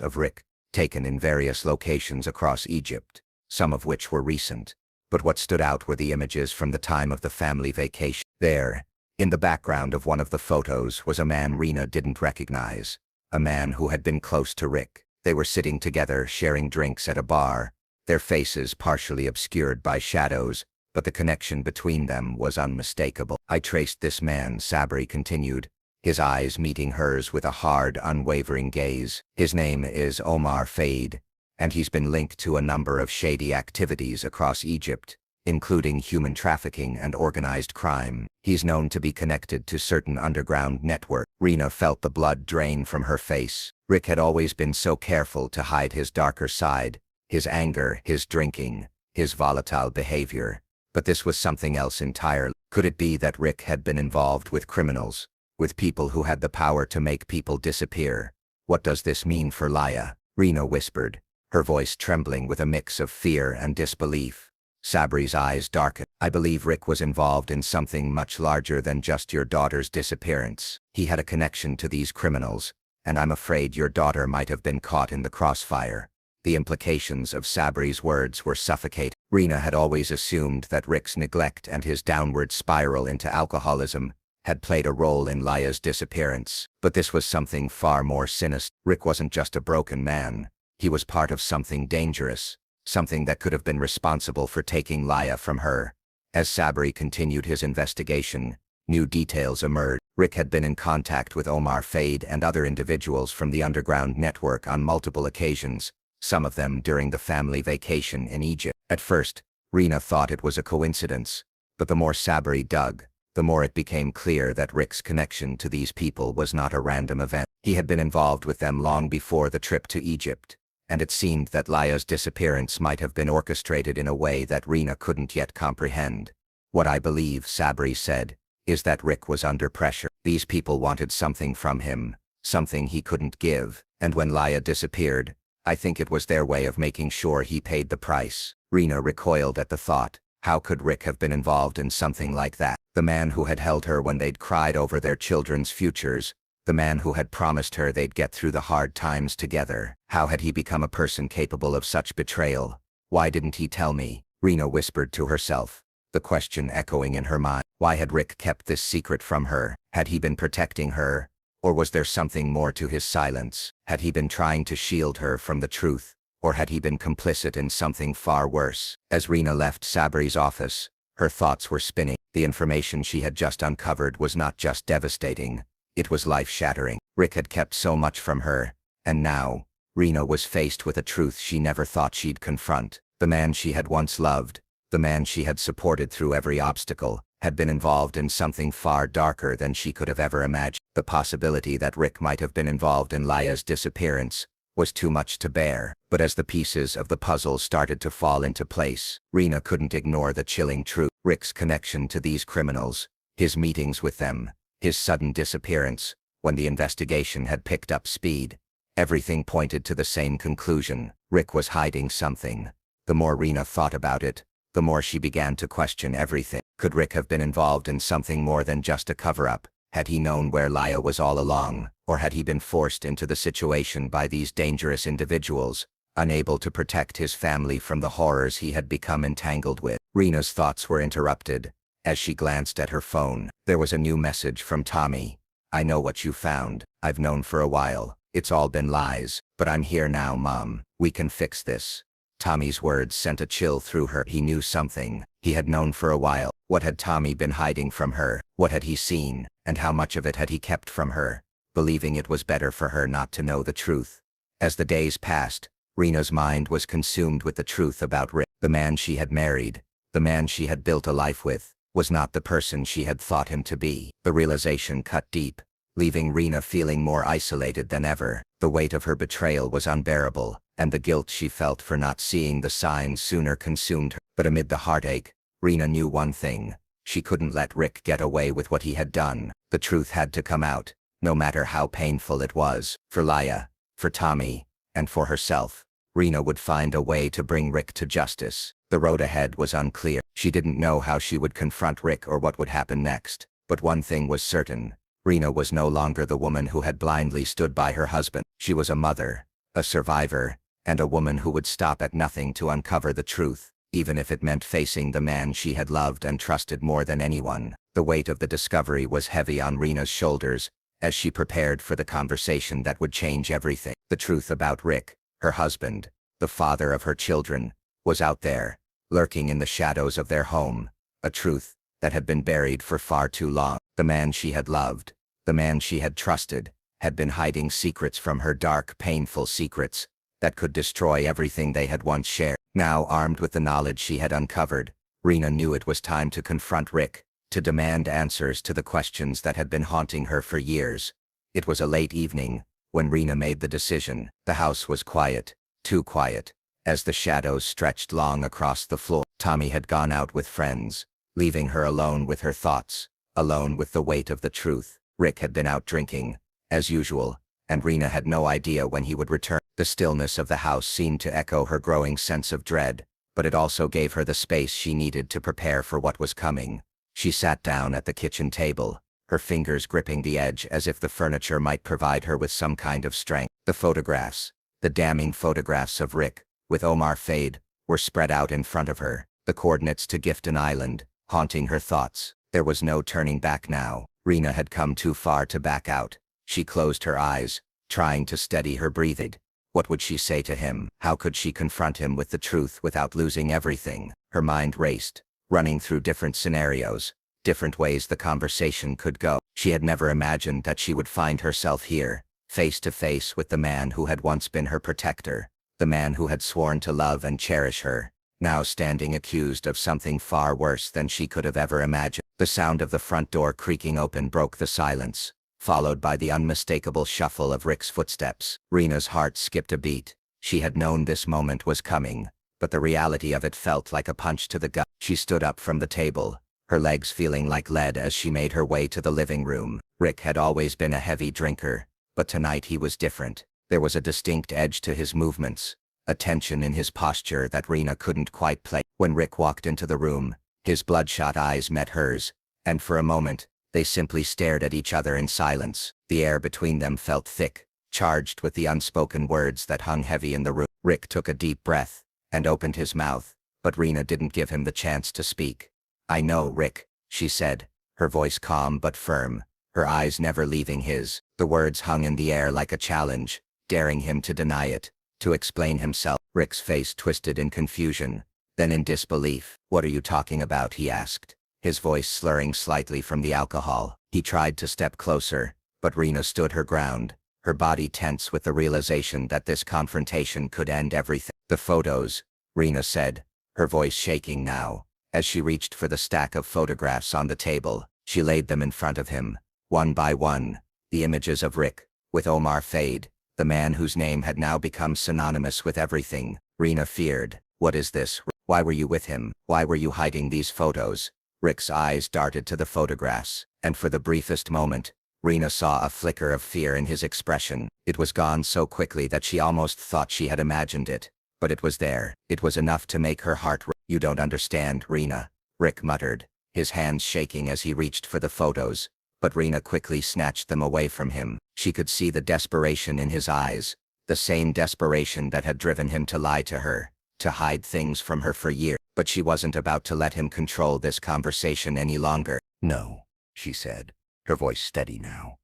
of Rick, taken in various locations across Egypt, some of which were recent. But what stood out were the images from the time of the family vacation. There, in the background of one of the photos, was a man Reena didn't recognize, a man who had been close to Rick. They were sitting together, sharing drinks at a bar, their faces partially obscured by shadows, but the connection between them was unmistakable. "I traced this man," Sabri continued, his eyes meeting hers with a hard, unwavering gaze. "His name is Omar Fade, and he's been linked to a number of shady activities across Egypt, including human trafficking and organized crime. He's known to be connected to certain underground networks." Reena felt the blood drain from her face. Rick had always been so careful to hide his darker side, his anger, his drinking, his volatile behavior. But this was something else entirely. Could it be that Rick had been involved with criminals, with people who had the power to make people disappear? "What does this mean for Laya?" Reena whispered, her voice trembling with a mix of fear and disbelief. Sabri's eyes darkened. "I believe Rick was involved in something much larger than just your daughter's disappearance. He had a connection to these criminals, and I'm afraid your daughter might have been caught in the crossfire." The implications of Sabri's words were suffocating. Reena had always assumed that Rick's neglect and his downward spiral into alcoholism had played a role in Laya's disappearance. But this was something far more sinister. Rick wasn't just a broken man. He was part of something dangerous, something that could have been responsible for taking Laya from her. As Sabri continued his investigation, new details emerged. Rick had been in contact with Omar Fade and other individuals from the underground network on multiple occasions, some of them during the family vacation in Egypt. At first, Reena thought it was a coincidence, but the more Sabri dug, the more it became clear that Rick's connection to these people was not a random event. He had been involved with them long before the trip to Egypt, and it seemed that Laya's disappearance might have been orchestrated in a way that Reena couldn't yet comprehend. "What I believe," Sabri said, "is that Rick was under pressure. These people wanted something from him, something he couldn't give, and when Laya disappeared, I think it was their way of making sure he paid the price." Reena recoiled at the thought. How could Rick have been involved in something like that? The man who had held her when they'd cried over their children's futures, the man who had promised her they'd get through the hard times together. How had he become a person capable of such betrayal? Why didn't he tell me? Reena whispered to herself, the question echoing in her mind. Why had Rick kept this secret from her? Had he been protecting her? Or was there something more to his silence? Had he been trying to shield her from the truth? Or had he been complicit in something far worse? As Reena left Sabri's office, her thoughts were spinning. The information she had just uncovered was not just devastating, it was life-shattering. Rick had kept so much from her, and now, Reena was faced with a truth she never thought she'd confront. The man she had once loved, the man she had supported through every obstacle, had been involved in something far darker than she could have ever imagined. The possibility that Rick might have been involved in Laya's disappearance was too much to bear. But as the pieces of the puzzle started to fall into place, Reena couldn't ignore the chilling truth. Rick's connection to these criminals, his meetings with them, his sudden disappearance, when the investigation had picked up speed, everything pointed to the same conclusion. Rick was hiding something. The more Reena thought about it, the more she began to question everything. Could Rick have been involved in something more than just a cover-up? Had he known where Laya was all along? Or had he been forced into the situation by these dangerous individuals, unable to protect his family from the horrors he had become entangled with? Reena's thoughts were interrupted. As she glanced at her phone, there was a new message from Tommy. "I know what you found. I've known for a while. It's all been lies, but I'm here now, Mom. We can fix this." Tommy's words sent a chill through her. He knew something. He had known for a while. What had Tommy been hiding from her? What had he seen? And how much of it had he kept from her, believing it was better for her not to know the truth? As the days passed, Reena's mind was consumed with the truth about Rick. The man she had married, the man she had built a life with, was not the person she had thought him to be. The realization cut deep, leaving Reena feeling more isolated than ever. The weight of her betrayal was unbearable, and the guilt she felt for not seeing the signs sooner consumed her. But amid the heartache, Reena knew one thing. She couldn't let Rick get away with what he had done. The truth had to come out, no matter how painful it was. For Laya, for Tommy, and for herself, Reena would find a way to bring Rick to justice. The road ahead was unclear. She didn't know how she would confront Rick or what would happen next. But one thing was certain. Reena was no longer the woman who had blindly stood by her husband. She was a mother, a survivor, and a woman who would stop at nothing to uncover the truth, even if it meant facing the man she had loved and trusted more than anyone. The weight of the discovery was heavy on Reena's shoulders as she prepared for the conversation that would change everything. The truth about Rick, her husband, the father of her children, was out there, lurking in the shadows of their home, a truth that had been buried for far too long. The man she had loved, the man she had trusted, had been hiding secrets from her, dark, painful secrets that could destroy everything they had once shared. Now, armed with the knowledge she had uncovered, Reena knew it was time to confront Rick, to demand answers to the questions that had been haunting her for years. It was a late evening when Reena made the decision. The house was quiet, too quiet, as the shadows stretched long across the floor. Tommy had gone out with friends, leaving her alone with her thoughts, alone with the weight of the truth. Rick had been out drinking, as usual, and Reena had no idea when he would return. The stillness of the house seemed to echo her growing sense of dread, but it also gave her the space she needed to prepare for what was coming. She sat down at the kitchen table, her fingers gripping the edge as if the furniture might provide her with some kind of strength. The photographs, the damning photographs of Rick, with Omar Fade, were spread out in front of her, the coordinates to Gifton Island, haunting her thoughts. There was no turning back now. Reena had come too far to back out. She closed her eyes, trying to steady her breathing. What would she say to him? How could she confront him with the truth without losing everything? Her mind raced, running through different scenarios, different ways the conversation could go. She had never imagined that she would find herself here, face to face with the man who had once been her protector, the man who had sworn to love and cherish her, now standing accused of something far worse than she could have ever imagined. The sound of the front door creaking open broke the silence, followed by the unmistakable shuffle of Rick's footsteps. Reena's heart skipped a beat. She had known this moment was coming, but the reality of it felt like a punch to the gut. She stood up from the table, her legs feeling like lead as she made her way to the living room. Rick had always been a heavy drinker, but tonight he was different. There was a distinct edge to his movements, a tension in his posture that Reena couldn't quite play. When Rick walked into the room, his bloodshot eyes met hers, and for a moment, they simply stared at each other in silence. The air between them felt thick, charged with the unspoken words that hung heavy in the room. Rick took a deep breath and opened his mouth, but Reena didn't give him the chance to speak. "I know, Rick," she said, her voice calm but firm, her eyes never leaving his. The words hung in the air like a challenge, daring him to deny it, to explain himself. Rick's face twisted in confusion, then in disbelief. "What are you talking about?" he asked, his voice slurring slightly from the alcohol. He tried to step closer, but Reena stood her ground, her body tense with the realization that this confrontation could end everything. "The photos," Reena said, her voice shaking now. As she reached for the stack of photographs on the table, she laid them in front of him, one by one, the images of Rick, with Omar Fade, the man whose name had now become synonymous with everything. Reena feared. "What is this? Why were you with him? Why were you hiding these photos?" Rick's eyes darted to the photographs, and for the briefest moment, Reena saw a flicker of fear in his expression. It was gone so quickly that she almost thought she had imagined it, but it was there. It was enough to make her heart race. "You don't understand, Reena," Rick muttered, his hands shaking as he reached for the photos, but Reena quickly snatched them away from him. She could see the desperation in his eyes, the same desperation that had driven him to lie to her, to hide things from her for years. But she wasn't about to let him control this conversation any longer. "No," she said, her voice steady now.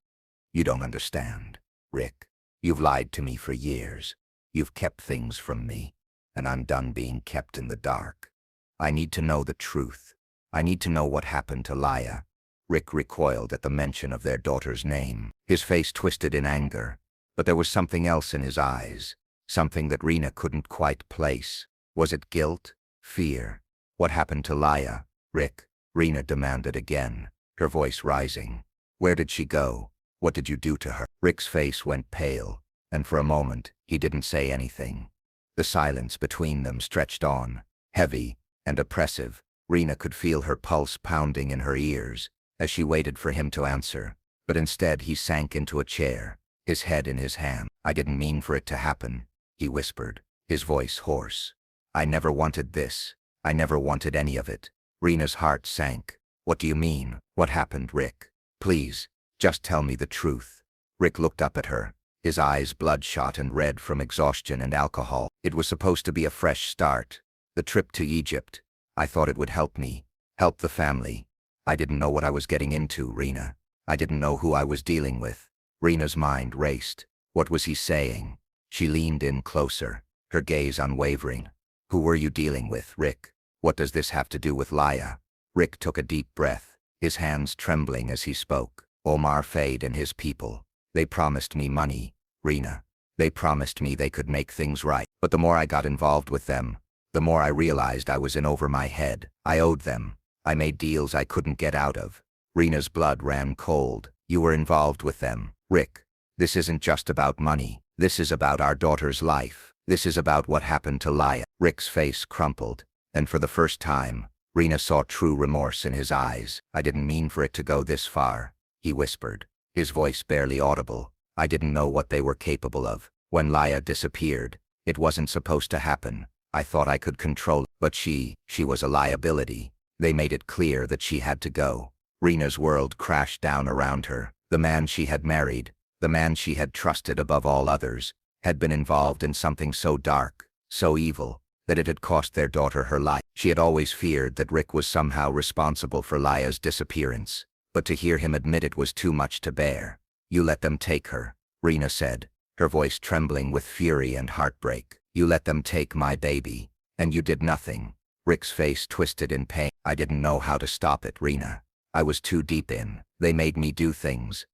"You don't understand, Rick. You've lied to me for years. You've kept things from me, and I'm done being kept in the dark. I need to know the truth. I need to know what happened to Laya." Rick recoiled at the mention of their daughter's name. His face twisted in anger, but there was something else in his eyes, something that Reena couldn't quite place. Was it guilt? Fear? "What happened to Laya, Rick?" Reena demanded again, her voice rising. "Where did she go? What did you do to her?" Rick's face went pale, and for a moment, he didn't say anything. The silence between them stretched on, heavy and oppressive. Reena could feel her pulse pounding in her ears as she waited for him to answer, but instead he sank into a chair, his head in his hand. "I didn't mean for it to happen," he whispered, his voice hoarse. "I never wanted this. I never wanted any of it." Reena's heart sank. "What do you mean? What happened, Rick? Please, just tell me the truth." Rick looked up at her, his eyes bloodshot and red from exhaustion and alcohol. "It was supposed to be a fresh start. The trip to Egypt. I thought it would help me, help the family. I didn't know what I was getting into, Reena. I didn't know who I was dealing with." Reena's mind raced. What was he saying? She leaned in closer, her gaze unwavering. "Who were you dealing with, Rick? What does this have to do with Laya?" Rick took a deep breath, his hands trembling as he spoke. "Omar Fade and his people. They promised me money, Reena. They promised me they could make things right. But the more I got involved with them, the more I realized I was in over my head. I owed them. I made deals I couldn't get out of." Reena's blood ran cold. "You were involved with them, Rick. This isn't just about money. This is about our daughter's life. This is about what happened to Laya." Rick's face crumpled, and for the first time, Reena saw true remorse in his eyes. "I didn't mean for it to go this far," he whispered, his voice barely audible. "I didn't know what they were capable of. When Laya disappeared, it wasn't supposed to happen. I thought I could control it. But she was a liability. They made it clear that she had to go." Reena's world crashed down around her. The man she had married, the man she had trusted above all others, had been involved in something so dark, so evil, that it had cost their daughter her life. She had always feared that Rick was somehow responsible for Laya's disappearance, but to hear him admit it was too much to bear. "You let them take her," Reena said, her voice trembling with fury and heartbreak. "You let them take my baby, and you did nothing." Rick's face twisted in pain. "I didn't know how to stop it, Reena. I was too deep in. They made me do things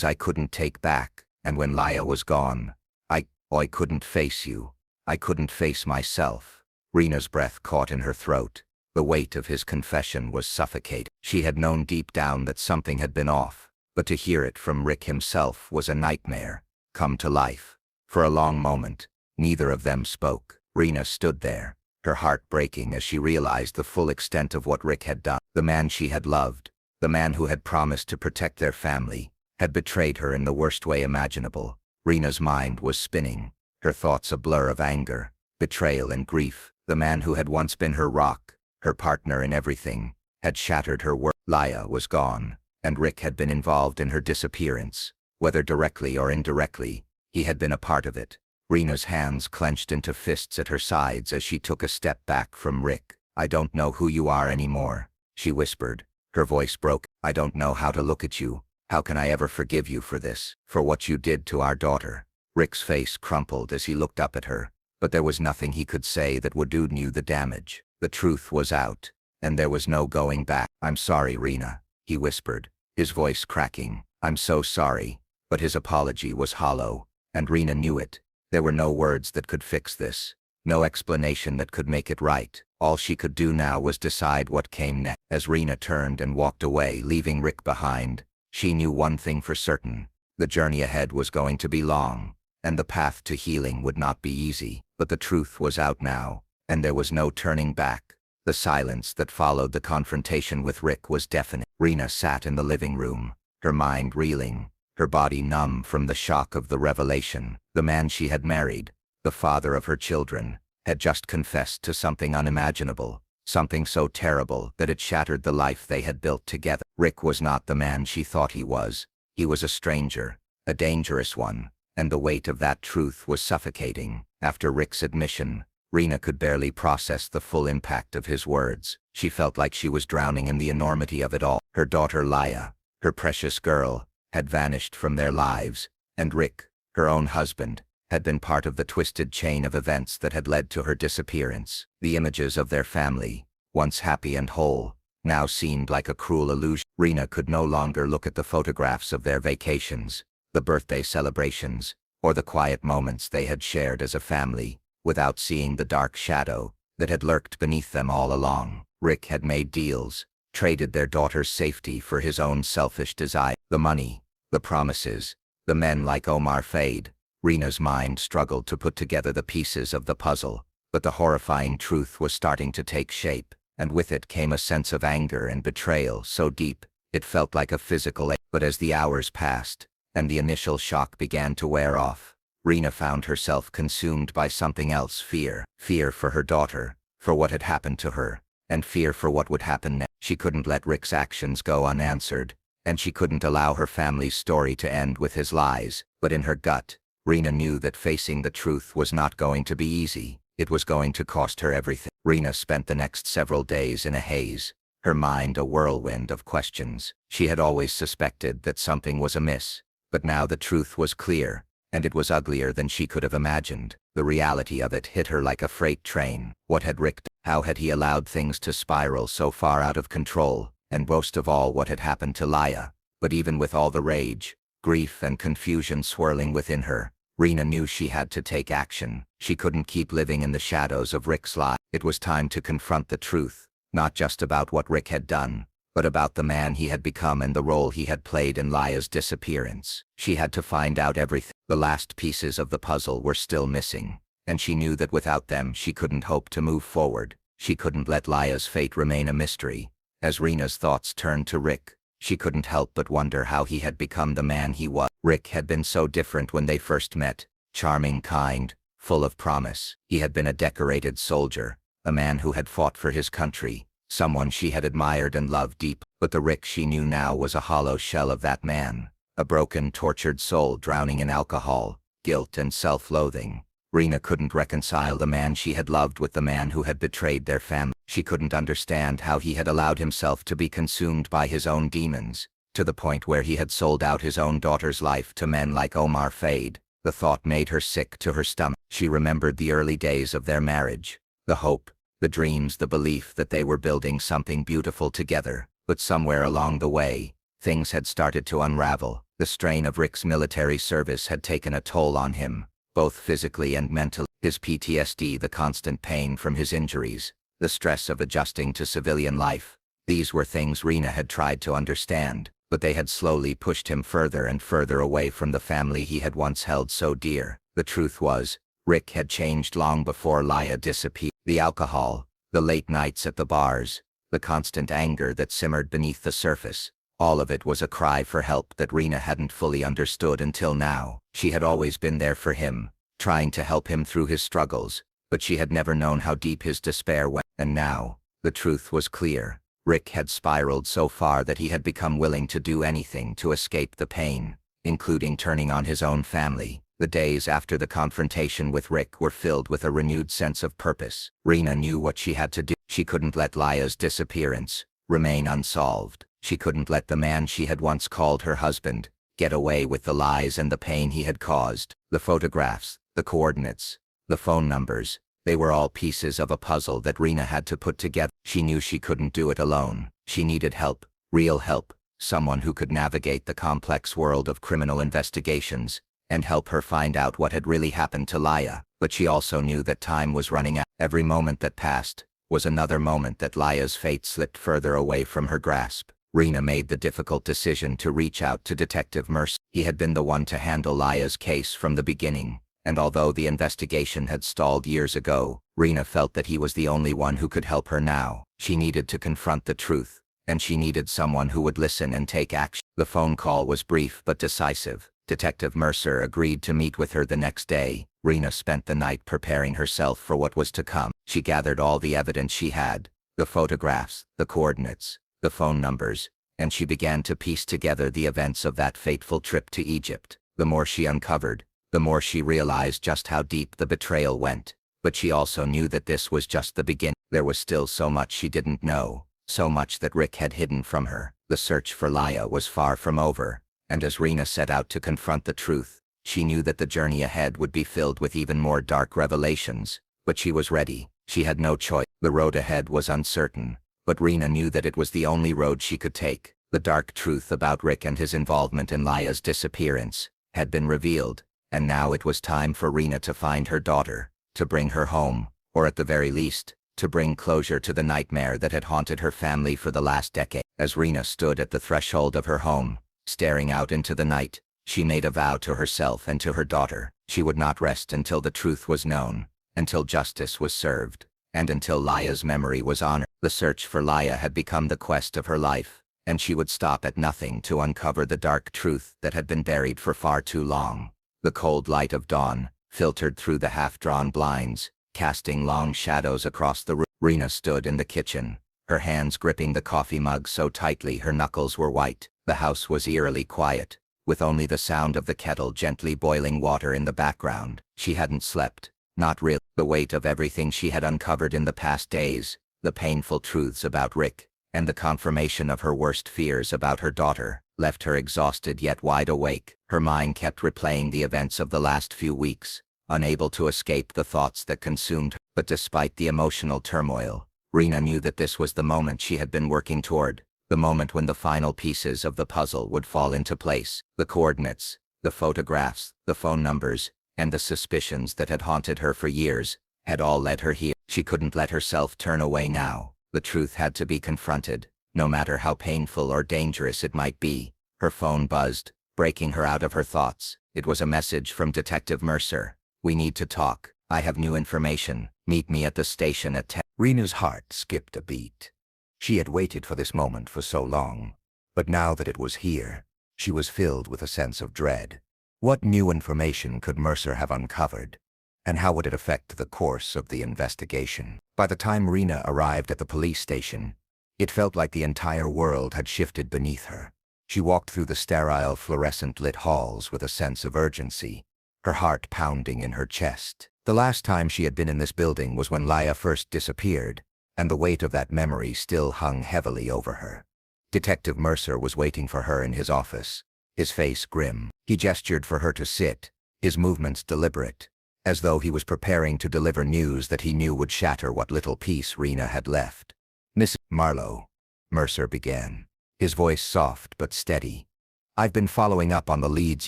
I couldn't take back, and when Laya was gone, I couldn't face you. I couldn't face myself." Reena's breath caught in her throat. The weight of his confession was suffocating. She had known deep down that something had been off, but to hear it from Rick himself was a nightmare come to life. For a long moment, neither of them spoke. Reena stood there, her heart breaking as she realized the full extent of what Rick had done. The man she had loved, the man who had promised to protect their family, had betrayed her in the worst way imaginable. Reena's mind was spinning, her thoughts a blur of anger, betrayal and grief. The man who had once been her rock, her partner in everything, had shattered her world. Laya was gone, and Rick had been involved in her disappearance. Whether directly or indirectly, he had been a part of it. Reena's hands clenched into fists at her sides as she took a step back from Rick. "I don't know who you are anymore," she whispered. Her voice broke. "I don't know how to look at you. How can I ever forgive you for this, for what you did to our daughter?" Rick's face crumpled as he looked up at her, but there was nothing he could say that would undo the damage. The truth was out, and there was no going back. "I'm sorry, Reena," he whispered, his voice cracking. "I'm so sorry." But his apology was hollow, and Reena knew it. There were no words that could fix this, no explanation that could make it right. All she could do now was decide what came next. As Reena turned and walked away, leaving Rick behind, she knew one thing for certain. The journey ahead was going to be long, and the path to healing would not be easy. But the truth was out now, and there was no turning back. The silence that followed the confrontation with Rick was deafening. Reena sat in the living room, her mind reeling, her body numb from the shock of the revelation. The man she had married, the father of her children, had just confessed to something unimaginable, something so terrible that it shattered the life they had built together. Rick was not the man she thought he was. He was a stranger, a dangerous one, and the weight of that truth was suffocating. After Rick's admission, Reena could barely process the full impact of his words. She felt like she was drowning in the enormity of it all. Her daughter Laya, her precious girl, had vanished from their lives, and Rick, her own husband, had been part of the twisted chain of events that had led to her disappearance. The images of their family, once happy and whole, now seemed like a cruel illusion. Reena could no longer look at the photographs of their vacations, the birthday celebrations, or the quiet moments they had shared as a family, without seeing the dark shadow that had lurked beneath them all along. Rick had made deals, traded their daughter's safety for his own selfish desire. The money, the promises, the men like Omar Fade. Reena's mind struggled to put together the pieces of the puzzle, but the horrifying truth was starting to take shape, and with it came a sense of anger and betrayal so deep, it felt like a physical ache. But as the hours passed, and the initial shock began to wear off, Reena found herself consumed by something else. Fear. Fear for her daughter, for what had happened to her, and fear for what would happen next. She couldn't let Rick's actions go unanswered, and she couldn't allow her family's story to end with his lies. But in her gut, Reena knew that facing the truth was not going to be easy. It was going to cost her everything. Reena spent the next several days in a haze, her mind a whirlwind of questions. She had always suspected that something was amiss, but now the truth was clear, and it was uglier than she could have imagined. The reality of it hit her like a freight train. What had Rick done? How had he allowed things to spiral so far out of control? And most of all, what had happened to Laya? But even with all the rage, grief and confusion swirling within her, Reena knew she had to take action. She couldn't keep living in the shadows of Rick's lie. It was time to confront the truth, not just about what Rick had done, but about the man he had become and the role he had played in Laya's disappearance. She had to find out everything. The last pieces of the puzzle were still missing, and she knew that without them she couldn't hope to move forward. She couldn't let Laya's fate remain a mystery. As Reena's thoughts turned to Rick, she couldn't help but wonder how he had become the man he was. Rick had been so different when they first met, charming, kind, full of promise. He had been a decorated soldier, a man who had fought for his country, someone she had admired and loved deep. But the Rick she knew now was a hollow shell of that man, a broken, tortured soul drowning in alcohol, guilt and self-loathing. Reena couldn't reconcile the man she had loved with the man who had betrayed their family. She couldn't understand how he had allowed himself to be consumed by his own demons, to the point where he had sold out his own daughter's life to men like Omar Fade. The thought made her sick to her stomach. She remembered the early days of their marriage, the hope, the dreams, the belief that they were building something beautiful together. But somewhere along the way, things had started to unravel. The strain of Rick's military service had taken a toll on him, both physically and mentally. His PTSD, the constant pain from his injuries, the stress of adjusting to civilian life. These were things Reena had tried to understand, but they had slowly pushed him further and further away from the family he had once held so dear. The truth was, Rick had changed long before Laya disappeared. The alcohol, the late nights at the bars, the constant anger that simmered beneath the surface, all of it was a cry for help that Reena hadn't fully understood until now. She had always been there for him, trying to help him through his struggles, but she had never known how deep his despair went. And now, the truth was clear. Rick had spiraled so far that he had become willing to do anything to escape the pain, including turning on his own family. The days after the confrontation with Rick were filled with a renewed sense of purpose. Reena knew what she had to do. She couldn't let Laya's disappearance remain unsolved. She couldn't let the man she had once called her husband get away with the lies and the pain he had caused. The photographs, the coordinates, the phone numbers, they were all pieces of a puzzle that Reena had to put together. She knew she couldn't do it alone. She needed help, real help, someone who could navigate the complex world of criminal investigations and help her find out what had really happened to Laya. But she also knew that time was running out. Every moment that passed was another moment that Laya's fate slipped further away from her grasp. Reena made the difficult decision to reach out to Detective Mercer. He had been the one to handle Laya's case from the beginning, and although the investigation had stalled years ago, Reena felt that he was the only one who could help her now. She needed to confront the truth, and she needed someone who would listen and take action. The phone call was brief but decisive. Detective Mercer agreed to meet with her the next day. Reena spent the night preparing herself for what was to come. She gathered all the evidence she had, the photographs, the coordinates, the phone numbers, and she began to piece together the events of that fateful trip to Egypt. The more she uncovered, the more she realized just how deep the betrayal went. But she also knew that this was just the beginning. There was still so much she didn't know, so much that Rick had hidden from her. The search for Laya was far from over, and as Reena set out to confront the truth, she knew that the journey ahead would be filled with even more dark revelations. But she was ready. She had no choice. The road ahead was uncertain, but Reena knew that it was the only road she could take. The dark truth about Rick and his involvement in Laya's disappearance had been revealed, and now it was time for Reena to find her daughter, to bring her home, or at the very least, to bring closure to the nightmare that had haunted her family for the last decade. As Reena stood at the threshold of her home, staring out into the night, she made a vow to herself and to her daughter. She would not rest until the truth was known, until justice was served, and until Laya's memory was honored. The search for Laya had become the quest of her life, and she would stop at nothing to uncover the dark truth that had been buried for far too long. The cold light of dawn filtered through the half-drawn blinds, casting long shadows across the room. Reena stood in the kitchen, her hands gripping the coffee mug so tightly her knuckles were white. The house was eerily quiet, with only the sound of the kettle gently boiling water in the background. She hadn't slept, not really. The weight of everything she had uncovered in the past days, the painful truths about Rick, and the confirmation of her worst fears about her daughter, left her exhausted yet wide awake. Her mind kept replaying the events of the last few weeks, unable to escape the thoughts that consumed her. But despite the emotional turmoil, Reena knew that this was the moment she had been working toward, the moment when the final pieces of the puzzle would fall into place. The coordinates, the photographs, the phone numbers, and the suspicions that had haunted her for years had all led her here. She couldn't let herself turn away now. The truth had to be confronted, no matter how painful or dangerous it might be. Her phone buzzed, breaking her out of her thoughts. It was a message from Detective Mercer. "We need to talk. I have new information. Meet me at the station at 10. Reena's heart skipped a beat. She had waited for this moment for so long, but now that it was here, she was filled with a sense of dread. What new information could Mercer have uncovered, and how would it affect the course of the investigation? By the time Reena arrived at the police station, it felt like the entire world had shifted beneath her. She walked through the sterile, fluorescent-lit halls with a sense of urgency, her heart pounding in her chest. The last time she had been in this building was when Laya first disappeared, and the weight of that memory still hung heavily over her. Detective Mercer was waiting for her in his office, his face grim. He gestured for her to sit, his movements deliberate, as though he was preparing to deliver news that he knew would shatter what little peace Reena had left. "Miss Marlowe," Mercer began, his voice soft but steady. "I've been following up on the leads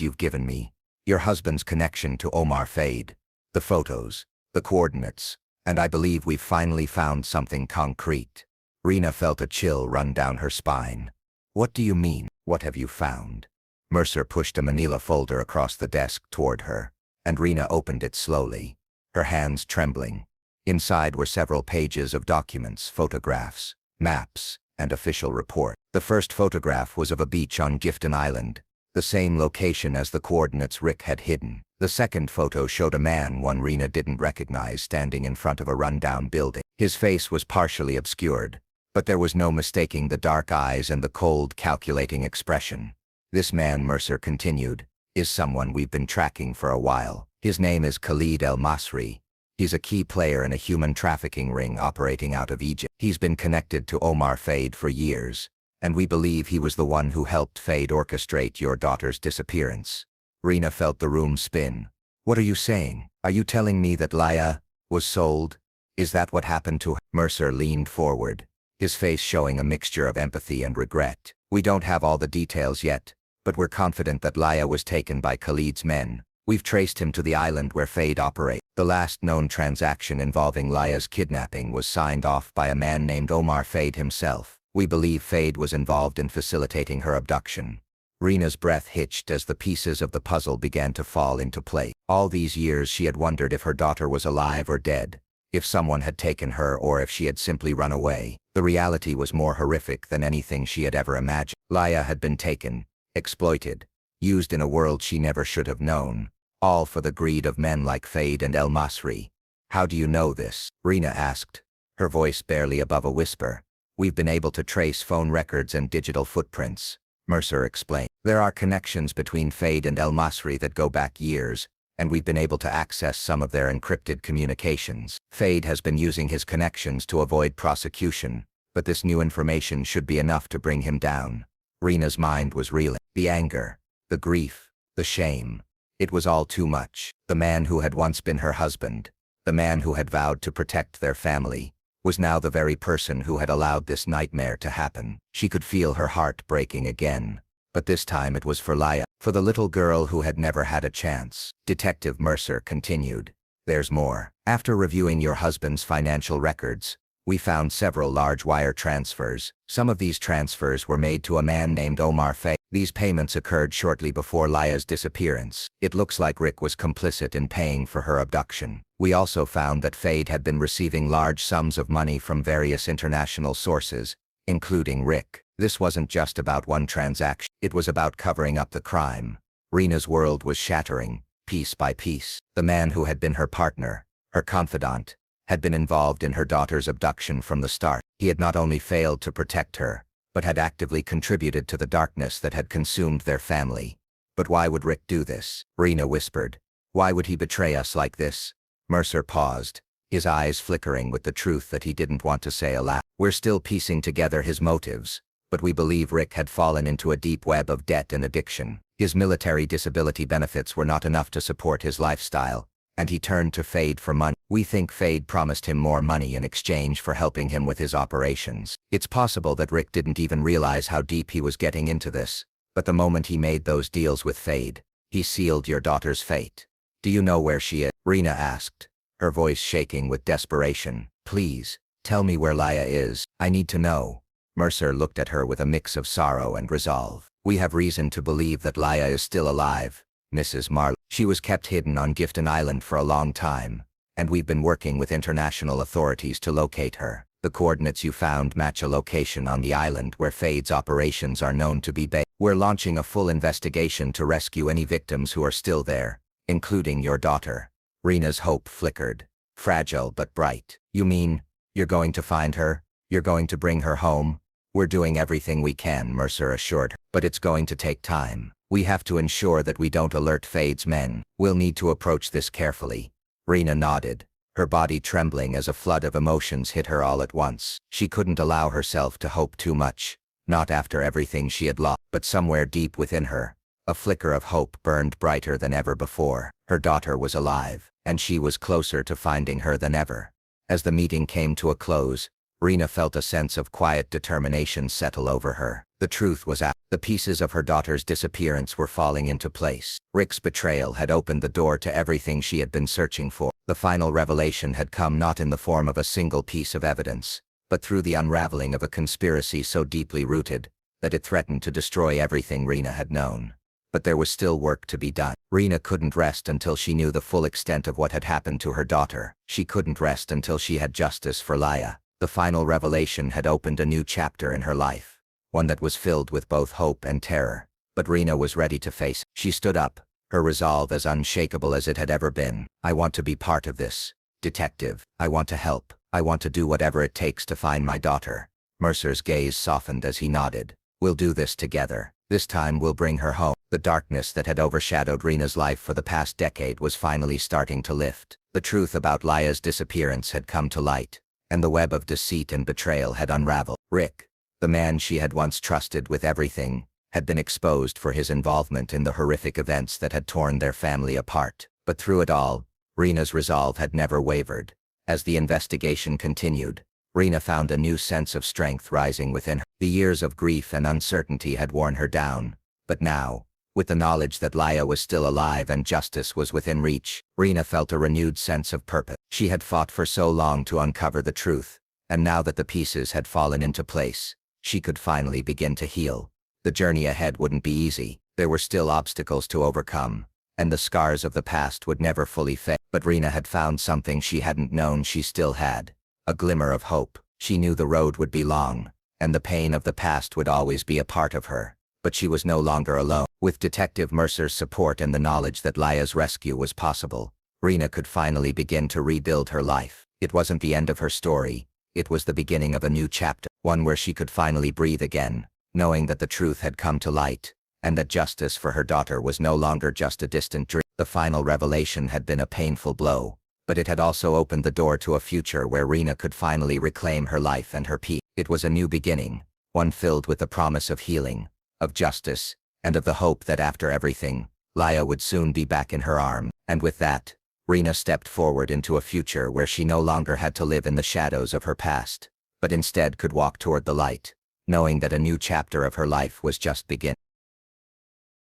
you've given me. Your husband's connection to Omar Fade, the photos, The coordinates. And I believe we've finally found something concrete. Reena felt a chill run down her spine. What do you mean? What have you found? Mercer pushed a manila folder across the desk toward her, and Reena opened it slowly, her hands trembling. Inside were several pages of documents, photographs, maps, and official report. The first photograph was of a beach on Gifton Island, the same location as the coordinates Rick had hidden. The second photo showed a man one Reena didn't recognize standing in front of a rundown building. His face was partially obscured, but there was no mistaking the dark eyes and the cold, calculating expression. This man, Mercer continued, is someone we've been tracking for a while. His name is Khalid El Masri. He's a key player in a human trafficking ring operating out of Egypt. He's been connected to Omar Fade for years, and we believe he was the one who helped Fade orchestrate your daughter's disappearance. Reena felt the room spin. What are you saying? Are you telling me that Laya was sold? Is that what happened to her? Mercer leaned forward, his face showing a mixture of empathy and regret. We don't have all the details yet, but we're confident that Laya was taken by Khalid's men. We've traced him to the island where Fade operates. The last known transaction involving Laya's kidnapping was signed off by a man named Omar Fade himself. We believe Fade was involved in facilitating her abduction. Reena's breath hitched as the pieces of the puzzle began to fall into place. All these years she had wondered if her daughter was alive or dead, if someone had taken her or if she had simply run away. The reality was more horrific than anything she had ever imagined. Laya had been taken, exploited, used in a world she never should have known, all for the greed of men like Fade and El Masri. How do you know this? Reena asked, her voice barely above a whisper. We've been able to trace phone records and digital footprints, Mercer explained. There are connections between Fade and El Masri that go back years, and we've been able to access some of their encrypted communications. Fade has been using his connections to avoid prosecution, but this new information should be enough to bring him down. Reena's mind was reeling. The anger, the grief, the shame. It was all too much. The man who had once been her husband, the man who had vowed to protect their family, was now the very person who had allowed this nightmare to happen. She could feel her heart breaking again. But this time it was for Laya, for the little girl who had never had a chance. Detective Mercer continued. There's more. After reviewing your husband's financial records, we found several large wire transfers. Some of these transfers were made to a man named Omar Fade. These payments occurred shortly before Laya's disappearance. It looks like Rick was complicit in paying for her abduction. We also found that Fade had been receiving large sums of money from various international sources, including Rick. This wasn't just about one transaction. It was about covering up the crime. Reena's world was shattering, piece by piece. The man who had been her partner, her confidant, had been involved in her daughter's abduction from the start. He had not only failed to protect her, but had actively contributed to the darkness that had consumed their family. But why would Rick do this? Reena whispered. Why would he betray us like this? Mercer paused, his eyes flickering with the truth that he didn't want to say aloud. We're still piecing together his motives, but we believe Rick had fallen into a deep web of debt and addiction. His military disability benefits were not enough to support his lifestyle, and he turned to Fade for money. We think Fade promised him more money in exchange for helping him with his operations. It's possible that Rick didn't even realize how deep he was getting into this, but the moment he made those deals with Fade, he sealed your daughter's fate. Do you know where she is? Reena asked, her voice shaking with desperation. Please, tell me where Laya is. I need to know. Mercer looked at her with a mix of sorrow and resolve. We have reason to believe that Laya is still alive, Mrs. Marlowe. She was kept hidden on Gifton Island for a long time, and we've been working with international authorities to locate her. The coordinates you found match a location on the island where Fade's operations are known to be based. We're launching a full investigation to rescue any victims who are still there, including your daughter. Reena's hope flickered, fragile but bright. You mean, you're going to find her? You're going to bring her home? We're doing everything we can, Mercer assured her, but it's going to take time. We have to ensure that we don't alert Fade's men. We'll need to approach this carefully. Reena nodded, her body trembling as a flood of emotions hit her all at once. She couldn't allow herself to hope too much, not after everything she had lost. But somewhere deep within her, a flicker of hope burned brighter than ever before. Her daughter was alive, and she was closer to finding her than ever. As the meeting came to a close, Reena felt a sense of quiet determination settle over her. The truth was out. The pieces of her daughter's disappearance were falling into place. Rick's betrayal had opened the door to everything she had been searching for. The final revelation had come not in the form of a single piece of evidence, but through the unraveling of a conspiracy so deeply rooted that it threatened to destroy everything Reena had known. But there was still work to be done. Reena couldn't rest until she knew the full extent of what had happened to her daughter. She couldn't rest until she had justice for Laya. The final revelation had opened a new chapter in her life, one that was filled with both hope and terror. But Reena was ready to face it. She stood up, her resolve as unshakable as it had ever been. I want to be part of this, detective. I want to help. I want to do whatever it takes to find my daughter. Mercer's gaze softened as he nodded. We'll do this together. This time we'll bring her home. The darkness that had overshadowed Reena's life for the past decade was finally starting to lift. The truth about Laya's disappearance had come to light, and the web of deceit and betrayal had unraveled. Rick, the man she had once trusted with everything, had been exposed for his involvement in the horrific events that had torn their family apart. But through it all, Reena's resolve had never wavered. As the investigation continued, Reena found a new sense of strength rising within her. The years of grief and uncertainty had worn her down, but now, with the knowledge that Laya was still alive and justice was within reach, Reena felt a renewed sense of purpose. She had fought for so long to uncover the truth, and now that the pieces had fallen into place, she could finally begin to heal. The journey ahead wouldn't be easy. There were still obstacles to overcome, and the scars of the past would never fully fade. But Reena had found something she hadn't known she still had. A glimmer of hope. She knew the road would be long, and the pain of the past would always be a part of her. But she was no longer alone. With Detective Mercer's support and the knowledge that Laya's rescue was possible, Reena could finally begin to rebuild her life. It wasn't the end of her story. It was the beginning of a new chapter, one where she could finally breathe again, knowing that the truth had come to light, and that justice for her daughter was no longer just a distant dream. The final revelation had been a painful blow, but it had also opened the door to a future where Reena could finally reclaim her life and her peace. It was a new beginning, one filled with the promise of healing, of justice, and of the hope that after everything, Laya would soon be back in her arms. And with that, Reena stepped forward into a future where she no longer had to live in the shadows of her past, but instead could walk toward the light, knowing that a new chapter of her life was just beginning.